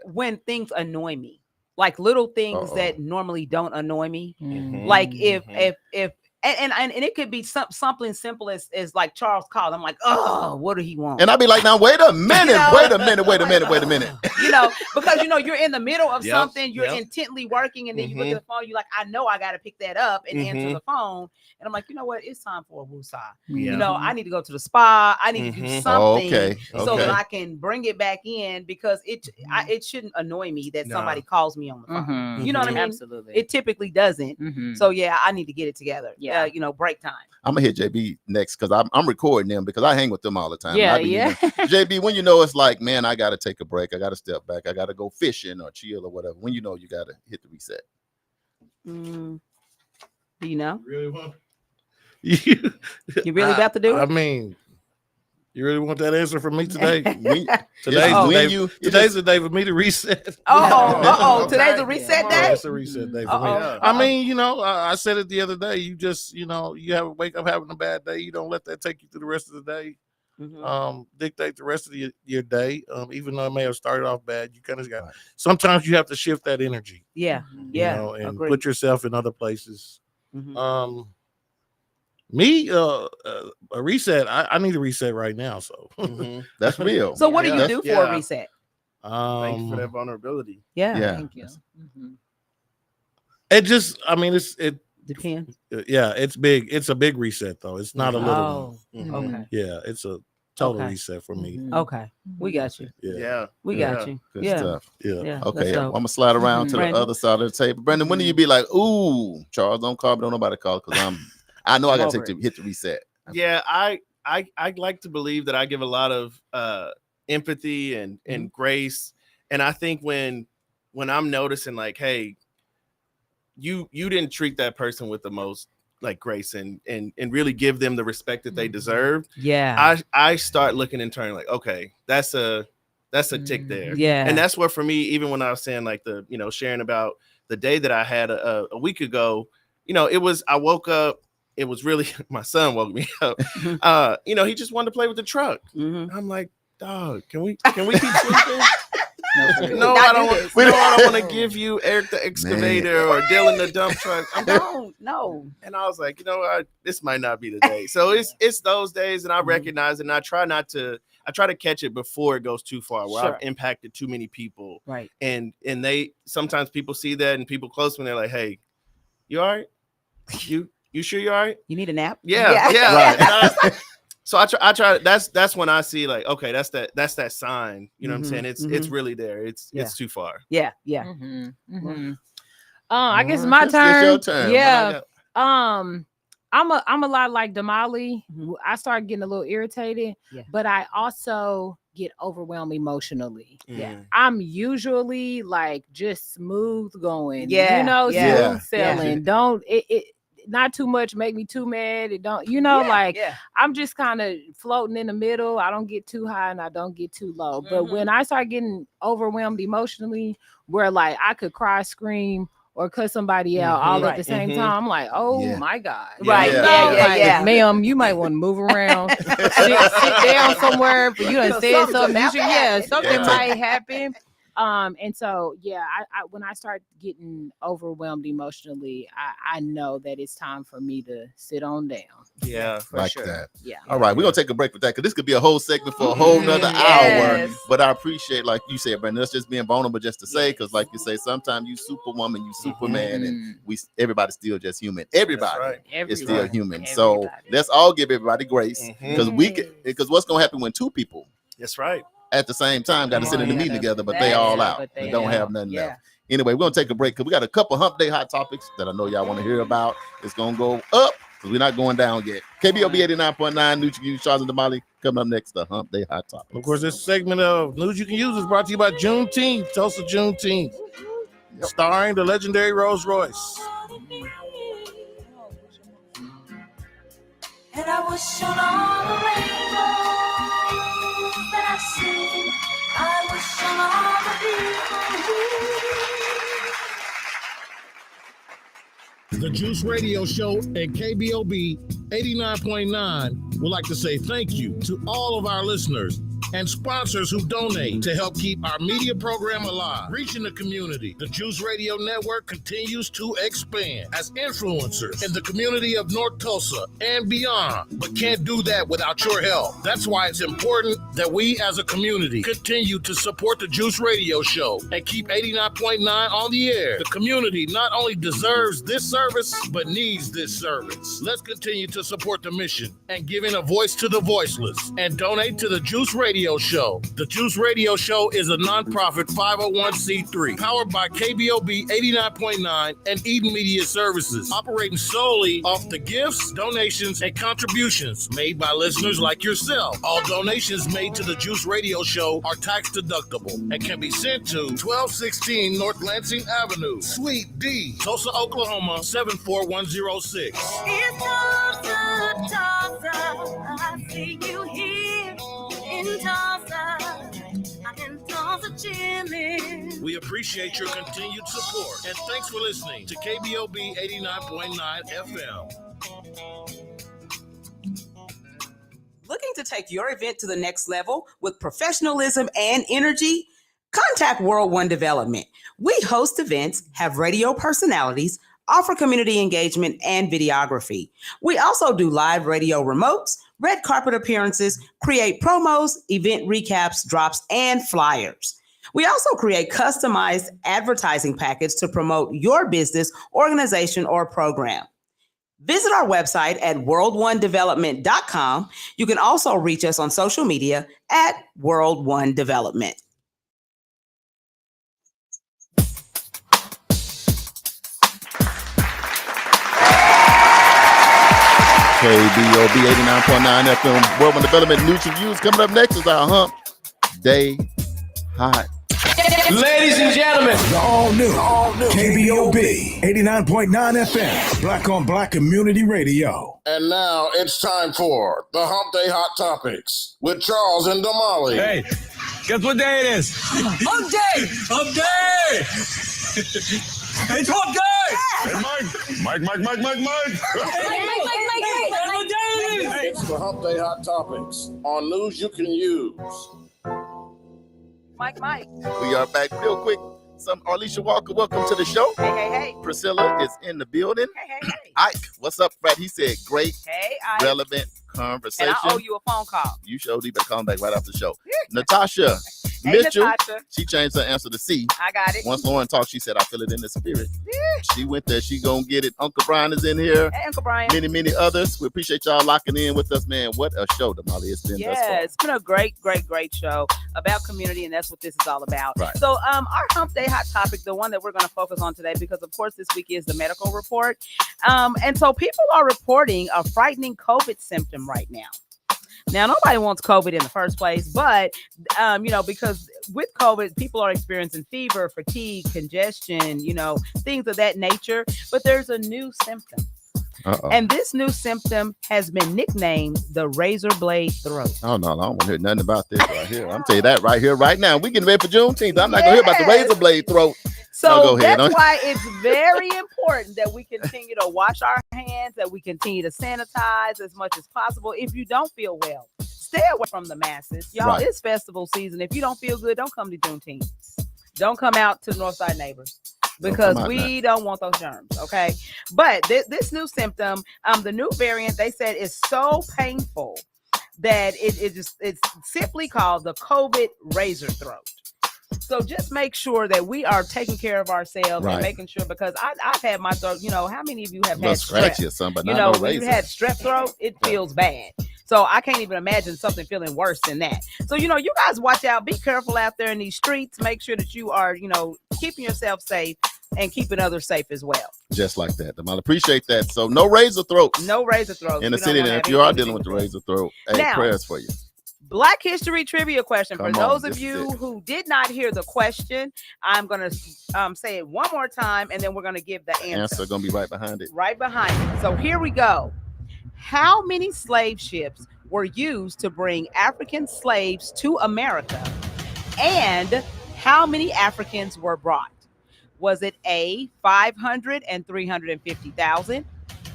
when things annoy me, like little things that normally don't annoy me. Like if and it could be something simple as like Charles called. I'm like, oh, what do he want? And I'd be like, now wait a minute, wait a minute. Because you're in the middle of something, you're intently working, and then you look at the phone, you're like, I know I gotta pick that up and answer the phone. And I'm like, you know what? It's time for a woosah. I need to go to the spa. I need to do something so that I can bring it back in because it shouldn't annoy me that somebody calls me on the phone. You know what I mean? Absolutely. It typically doesn't. So yeah, I need to get it together. Break time. I'm gonna hit JB next because I'm recording them because I hang with them all the time. Yeah. JB, when you know it's like, man, I gotta take a break, I gotta step back, I gotta go fishing or chill or whatever. When you know you gotta hit the reset. Do you know? Really want You really about to do it? I mean, You really want that answer from me today? When- Today's when the day. you- Today's the day for me to reset. Today's a reset Yeah, day. it's a reset day for me. Uh-oh. I mean, you know, I said it the other day. You just, you know, you have wake up having a bad day. You don't let that take you through the rest of the day. Dictate the rest of your day. Even though it may have started off bad, you kind of got. Sometimes you have to shift that energy. Yeah. You know, and Agreed. put yourself in other places. Mhm. Me, a reset. I need a reset right now. So That's real. So what do you do for a reset? Thank you for that vulnerability. Yeah. Thank you. It just, I mean, it depends. Yeah, it's big. It's a big reset though. It's not a little one. Okay. Yeah, it's a total Okay. reset for me. Okay. We got you. Yeah. We got you. Good Yeah. stuff. Yeah. Okay, I'm gonna slide around to Brandon. the other side of the table. Brandon, when do you be like, ooh, Charles, don't call me, don't nobody call because I know I gotta hit the reset. Yeah, I like to believe that I give a lot of empathy and grace, and I think when I'm noticing like, hey, you didn't treat that person with the most like grace and really give them the respect that they deserve. Yeah, I start looking and turning like, okay, that's a tick there. Yeah, and that's what for me, even when I was saying like the sharing about the day that I had a week ago, it was I woke up. It was really my son woke me up. He just wanted to play with the truck. I'm like, dog, can we keep sleeping? No, I don't want to give you Eric the excavator or Dylan the dump truck. No. And I was like, you know what? This might not be the day. So it's those days, and I recognize it, and I try to catch it before it goes too far, where I've impacted too many people. Right. And they sometimes people see that, and people close when they're like, hey, you all right? You sure you're all right? You need a nap? Yeah. Right. So I try. That's when I see like, okay, that's that sign. You know what I'm saying? It's really there. It's too far. Yeah. I guess it's my turn. It's your turn. Yeah. I'm a lot like Damali. I start getting a little irritated, but I also get overwhelmed emotionally. Yeah. I'm usually like just smooth going. Yeah. Smooth sailing. Don't it not too much make me too mad. It don't, I'm just kind of floating in the middle. I don't get too high and I don't get too low. But when I start getting overwhelmed emotionally, where like I could cry, scream, or cut somebody out all at the same time, I'm like, oh my God. Right. Ma'am, you might want to move around, sit down somewhere, but you done said something. Something might happen. And so I when I start getting overwhelmed emotionally, I know that it's time for me to sit on down. Yeah, for like sure. that. Yeah. All right, we're gonna take a break with that because this could be a whole segment for a whole nother hour. But I appreciate, like you said, Brandon, that's just being vulnerable just to say, because like you say, sometimes you superwoman, you superman, and everybody's still just human. Everybody is still human. So let's all give everybody grace because what's gonna happen when two people that's right at the same time got to sit in the meeting together, but they all out and don't have nothing left. Anyway, we're gonna take a break because we got a couple hump day hot topics that I know y'all want to hear about. It's gonna go up because we're not going down yet. KBOB 89.9 News You Can Use, Charles and Damali. Coming up next, the hump day hot topics. Of course, this segment of News You Can Use is brought to you by Juneteenth, Tulsa Juneteenth, starring the legendary Rolls Royce. And I wish on all the rainbows that I've seen. I wish on all the people. The Juice Radio Show and KBOB 89.9 would like to say thank you to all of our listeners and sponsors who donate to help keep our media program alive, reaching the community. The Juice Radio Network continues to expand as influencers in the community of North Tulsa and beyond, but can't do that without your help. That's why it's important that we as a community continue to support the Juice Radio Show and keep 89.9 on the air. The community not only deserves this service, but needs this service. Let's continue to support the mission and giving a voice to the voiceless and donate to the Juice Radio Show. The Juice Radio Show is a nonprofit 501c3 powered by KBOB 89.9 and Eden Media Services, operating solely off the gifts, donations, and contributions made by listeners like yourself. All donations made to the Juice Radio Show are tax deductible and can be sent to 1216 North Lansing Avenue, Suite D, Tulsa, Oklahoma 74106. It's Tulsa, Tulsa, I see you here. We appreciate your continued support, and thanks for listening to KBOB 89.9 FM. Looking to take your event to the next level with professionalism and energy? Contact World One Development. We host events, have radio personalities, offer community engagement and videography. We also do live radio remotes, red carpet appearances, create promos, event recaps, drops, and flyers. We also create customized advertising packets to promote your business, organization, or program. Visit our website at worldonedevelopment.com. You can also reach us on social media at World One Development. KBOB 89.9 FM, World One Development News and Views. Coming up next is our Hump Day Hot. Ladies and gentlemen, the all new KBOB 89.9 FM, Black on Black Community Radio. And now it's time for the Hump Day Hot Topics with Charles and Damali. Hey, guess what day it is? Hump day! Hump day! It's Hump day! Hey, Mike. It's the Hump Day Hot Topics on news you can use. Mike. We are back real quick. Alicia Walker, welcome to the show. Hey. Priscilla is in the building. Hey. Ike, what's up, Fred? He said great, Hey, Ike. relevant conversation. And I owe you a phone call. You showed you better call back right after the show. Natasha Hey, Mitchell, Natasha. she changed her answer to C. I got it. Once Lauren talked, she said, I feel it in the spirit. Yeah. She went there. She gonna get it. Uncle Brian is in here. Hey, Uncle Brian. Many others. We appreciate y'all locking in with us, man. What a show, Damali. It's been thus far. Yeah, it's been a great show about community, and that's what this is all about. Right. So our Hump Day Hot Topic, the one that we're going to focus on today, because of course this week is the medical report. And so people are reporting a frightening COVID symptom right now. Now, nobody wants COVID in the first place, but, because with COVID, people are experiencing fever, fatigue, congestion, things of that nature. But there's a new symptom. Uh-oh. And this new symptom has been nicknamed the razor blade throat. Oh, no, I don't want to hear nothing about this right here. I'm telling you that right here, right now. We getting ready for Juneteenth. I'm not going to hear about the razor blade throat. So go ahead. that's why it's very important that we continue to wash our hands, that we continue to sanitize as much as possible. If you don't feel well, stay away from the masses. Y'all, Right. It's festival season. If you don't feel good, don't come to Juneteenth. Don't come out to Northside Neighbors, because we don't want those germs, okay? But this new symptom, the new variant, they said is so painful that it's simply called the COVID razor throat. So just make sure that we are taking care of ourselves, Right. and making sure, because I've had my throat. How many of you have had scratchy strep? or something, but not no when you razor. had strep throat, it feels bad. So I can't even imagine something feeling worse than that. So, you guys watch out, be careful out there in these streets. Make sure that you are, keeping yourself safe and keeping others safe as well. Just like that. I appreciate that. So no razor throats. No razor throats. In the We don't city, wanna and have if you are anything to dealing with do the that. razor throat, hey, Now, prayers for you. Black History Trivia question. For Come on, those this of is you it. who did not hear the question, I'm going to say it one more time, and then we're going to give the answer. Answer gonna be right behind it. Right behind it. So here we go. How many slave ships were used to bring African slaves to America? And how many Africans were brought? Was it A, 500 and 350,000?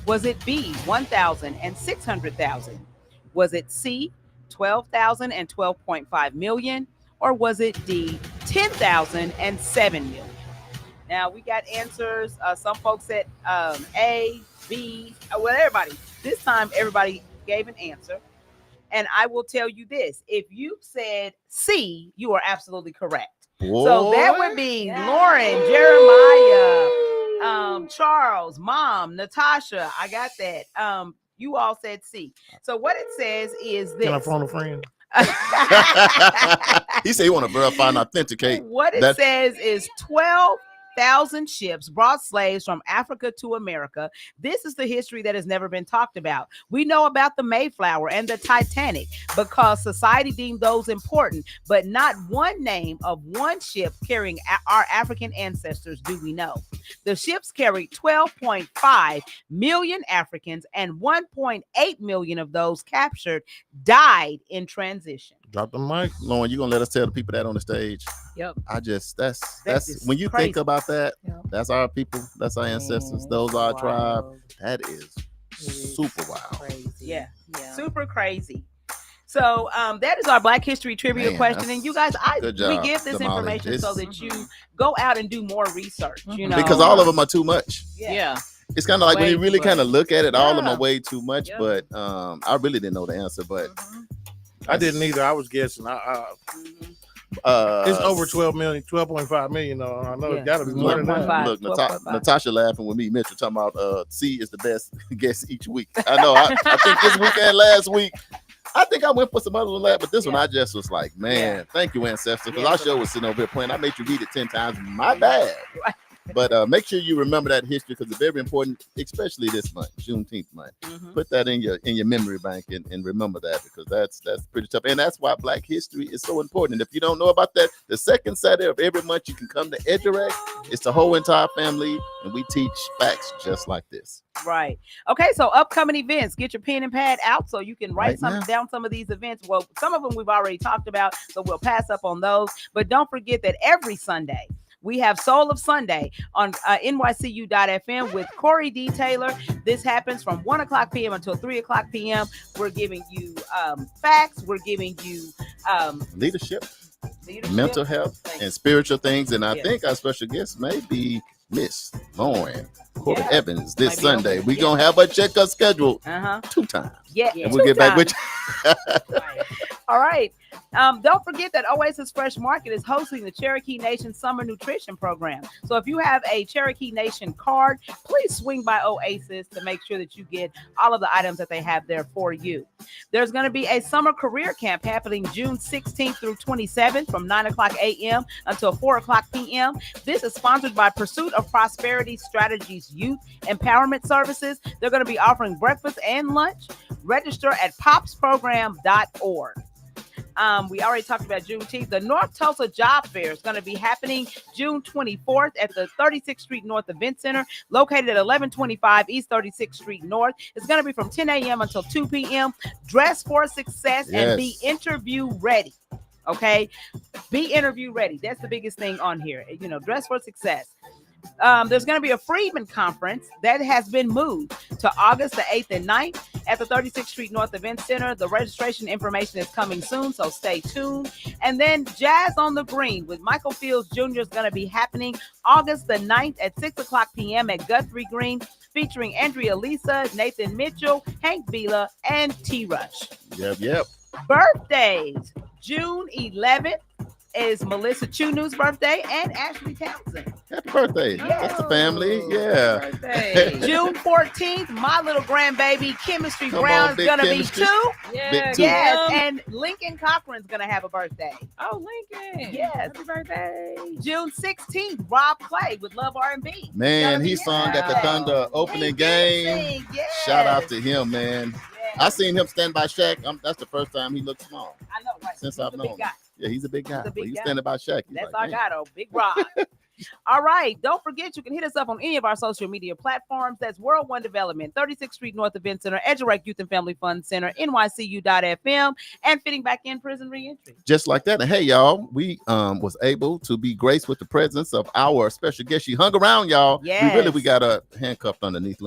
Was it B, 1,000 and 600,000? Was it C, 12,000 and 12.5 million? Or was it D, 10,000 and 7 million? Now we got answers. Some folks said A, B, everybody. This time everybody gave an answer. And I will tell you this. If you said C, you are absolutely correct. So that would be Lauren, Jeremiah, Charles, Mom, Natasha. I got that. You all said C. So what it says is this. Can I phone a friend? He said he want to verify and authenticate. What it says is 12,000 ships brought slaves from Africa to America. This is the history that has never been talked about. We know about the Mayflower and the Titanic because society deemed those important, but not one name of one ship carrying our African ancestors do we know. The ships carried 12.5 million Africans, and 1.8 million of those captured died in transition. Drop the mic. Lauren, you gonna let us tell the people that on the stage? Yep. That's when you think about that, that's our people, that's our ancestors, those are our tribe. That is super wild. Crazy. Yeah. Super crazy. So that is our Black History Trivia question. And you guys, we give this Damali. information so that you go out and do more research, you know. Because all of them are too much. Yeah. It's kind of like when you really kind of look at it, all of them are way too much. Yeah. But I really didn't know the answer. But I didn't either. I was guessing. It's over 12 million, 12.5 million. I know it's got to be more than that. Look, Natasha laughing with me. Mitchell talking about C is the best guess each week. I know. I think this week and last week, I think I went for some other than that, but this one I just was like, man, thank you, ancestor, because our show was sitting over here playing. I made you read it 10 times. My bad. But make sure you remember that history because it's very important, especially this month, Juneteenth month. Put that in your memory bank and remember that because that's pretty tough. And that's why Black history is so important. If you don't know about that, the second Saturday of every month you can come to EduRec. It's the whole entire family, and we teach facts just like this. Right. Okay, so upcoming events. Get your pen and pad out so you can write down some of these events. Well, some of them we've already talked about, so we'll pass up on those. But don't forget that every Sunday, we have Soul of Sunday on NYCU.FM with Corey D. Taylor. This happens from 1 o'clock p.m. until 3 o'clock p.m. We're giving you facts. We're giving you leadership, mental health, and spiritual things. And I think our special guest may be Miss Lauren Corbett Evans this Sunday. We're going to have her check her schedule 2 times. Yeah. And we'll get back with you. All right. Don't forget that Oasis Fresh Market is hosting the Cherokee Nation Summer Nutrition Program. So if you have a Cherokee Nation card, please swing by Oasis to make sure that you get all of the items that they have there for you. There's going to be a summer career camp happening June 16th through 27th from 9 o'clock a.m. until 4 o'clock p.m. This is sponsored by Pursuit of Prosperity Strategies Youth Empowerment Services. They're going to be offering breakfast and lunch. Register at popsprogram.org. We already talked about Juneteenth. The North Tulsa Job Fair is going to be happening June 24th at the 36th Street North Event Center, located at 1125 East 36th Street North. It's going to be from 10 a.m. until 2 p.m. Dress for success and be interview ready. Okay? Be interview ready. That's the biggest thing on here. You know, dress for success. There's going to be a Freedman Conference that has been moved to August the 8th and 9th at the 36th Street North Event Center. The registration information is coming soon, so stay tuned. And then Jazz on the Green with Michael Fields Jr. is going to be happening August the 9th at 6 o'clock p.m. at Guthrie Green, featuring Andrea Lisa, Nathan Mitchell, Hank Vila, and T-Rush. Yep. Birthdays, June 11th. Is Melissa Chunu's birthday and Ashley Townsend. Happy birthday. That's the family. Yeah. June 14th, my little grandbaby, Chemistry Brown's going to be 2. Yeah. Yes. And Lincoln Cochran's going to have a birthday. Oh, Lincoln. Yes. Happy birthday. June 16th, Rob Clay with Love R&B. Man, he sung at the Thunder opening game. Shout out to him, man. I seen him stand by Shaq. That's the first time he looked small. I know, right? Since I've known him. Yeah, he's a big guy. He's guy. standing by Shaq. That's like, our guy, Big Rob. All right. Don't forget, you can hit us up on any of our social media platforms. That's World One Development, 36th Street North Event Center, EduRec Youth and Family Fund Center, NYCU.FM, and Fitting Back In Prison Reentry. Just like that. And hey, y'all, we was able to be graced with the presence of our special guest. She hung around, y'all. Yes. We got her handcuffed underneath.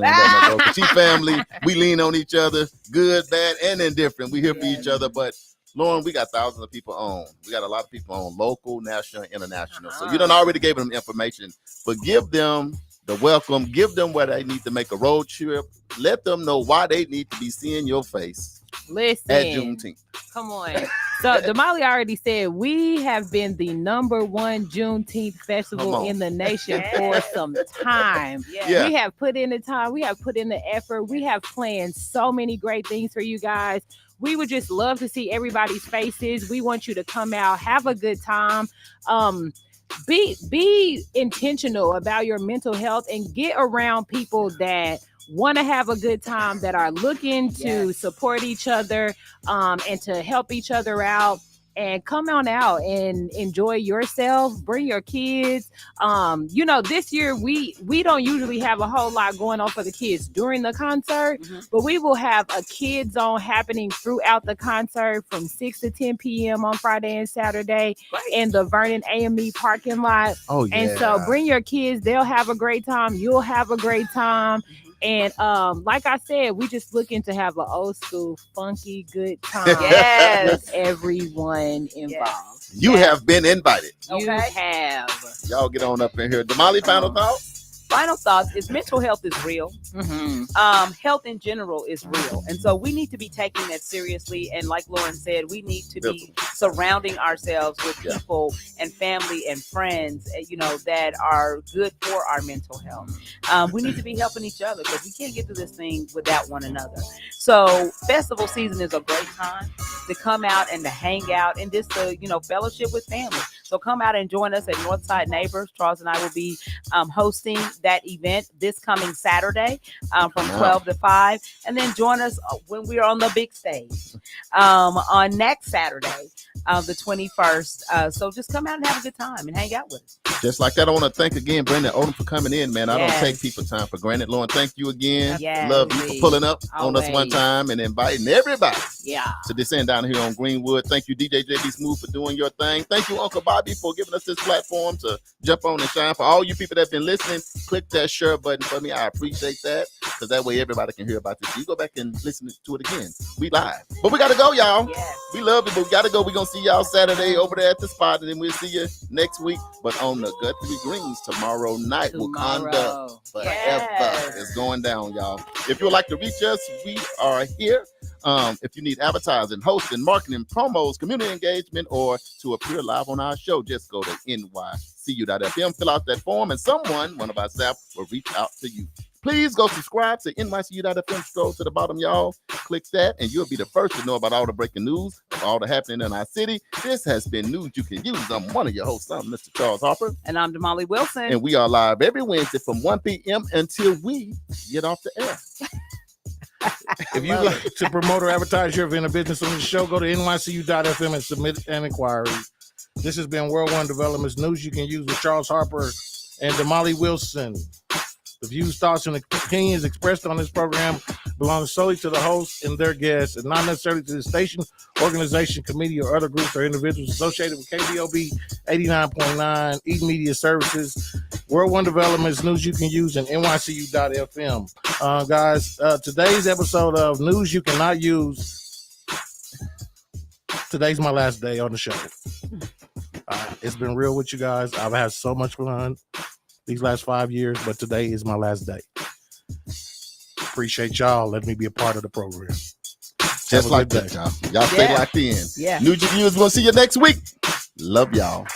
She family. We lean on each other, good, bad, and indifferent. We here for each other, but Lauren, we got thousands of people on. We got a lot of people on, local, national, international. So you done already gave them information, but give them the welcome. Give them where they need to make a road trip. Let them know why they need to be seeing your face. Listen, at Juneteenth. Come on. So Damali already said we have been the #1 Juneteenth festival in the nation for some time. Yeah. We have put in the time. We have put in the effort. We have planned so many great things for you guys. We would just love to see everybody's faces. We want you to come out, have a good time. Be intentional about your mental health and get around people that want to have a good time, that are looking to support each other and to help each other out. and come on out and enjoy yourself. Bring your kids. This year we don't usually have a whole lot going on for the kids during the concert, but we will have a kids zone happening throughout the concert from 6 to 10 p.m. on Friday and Saturday in the Vernon AME parking lot. Oh, yeah. And so bring your kids. They'll have a great time. You'll have a great time. And like I said, we just looking to have an old school, funky, good time with everyone involved. You have been invited. You have. Y'all get on up in here. Damali, final thoughts? Final thoughts is mental health is real. Health in general is real. And so we need to be taking that seriously. And like Lauren said, we need to be surrounding ourselves with people and family and friends, that are good for our mental health. We need to be helping each other because we can't get through this thing without one another. So festival season is a great time to come out and to hang out and just to, fellowship with family. So come out and join us at Northside Neighbors. Charles and I will be hosting that event this coming Saturday from 12 to 5. And then join us when we are on the big stage on next Saturday, the 21st. So just come out and have a good time and hang out with us. Just like that, I want to thank again Brandon Odom for coming in, man. I don't take people's time for granted. Lauren, thank you again. Love you for pulling up on us one time and inviting everybody to descend down here on Greenwood. Thank you, DJ JB Smooth, for doing your thing. Thank you, Uncle Bobby, for giving us this platform to jump on and shine. For all you people that have been listening, click that share button for me. I appreciate that because that way everybody can hear about this. You go back and listen to it again. We live. But we got to go, y'all. We love you, but we got to go. We're going to see y'all Saturday over there at the spot, and then we'll see you next week. But on the Guthrie Greens tomorrow night, Wakanda Forever is going down, y'all. If you would like to reach us, we are here. If you need advertising, hosting, marketing, promos, community engagement, or to appear live on our show, just go to nycu.fm, fill out that form, and one of our staff, will reach out to you. Please go subscribe to nycu.fm. Scroll to the bottom, y'all. Click that, and you'll be the first to know about all the breaking news, all the happening in our city. This has been News You Can Use. I'm one of your hosts. I'm Mr. Charles Harper. And I'm Damali Wilson. And we are live every Wednesday from 1 p.m. until we get off the air. If you'd like to promote or advertise your event or business on the show, go to nycu.fm and submit an inquiry. This has been World One Development's News You Can Use with Charles Harper and Damali Wilson. The views, thoughts, and opinions expressed on this program belong solely to the hosts and their guests, and not necessarily to the station, organization, committee, or other groups or individuals associated with KBOB 89.9, Eden Media Services, World One Development's News You Can Use, and nycu.fm. Guys, today's episode of News You Cannot Use, today's my last day on the show. It's been real with you guys. I've had so much fun these last 5 years, but today is my last day. Appreciate y'all letting me be a part of the program. Just like that, y'all. Y'all stay locked in. News You Can Use. We'll see you next week. Love y'all.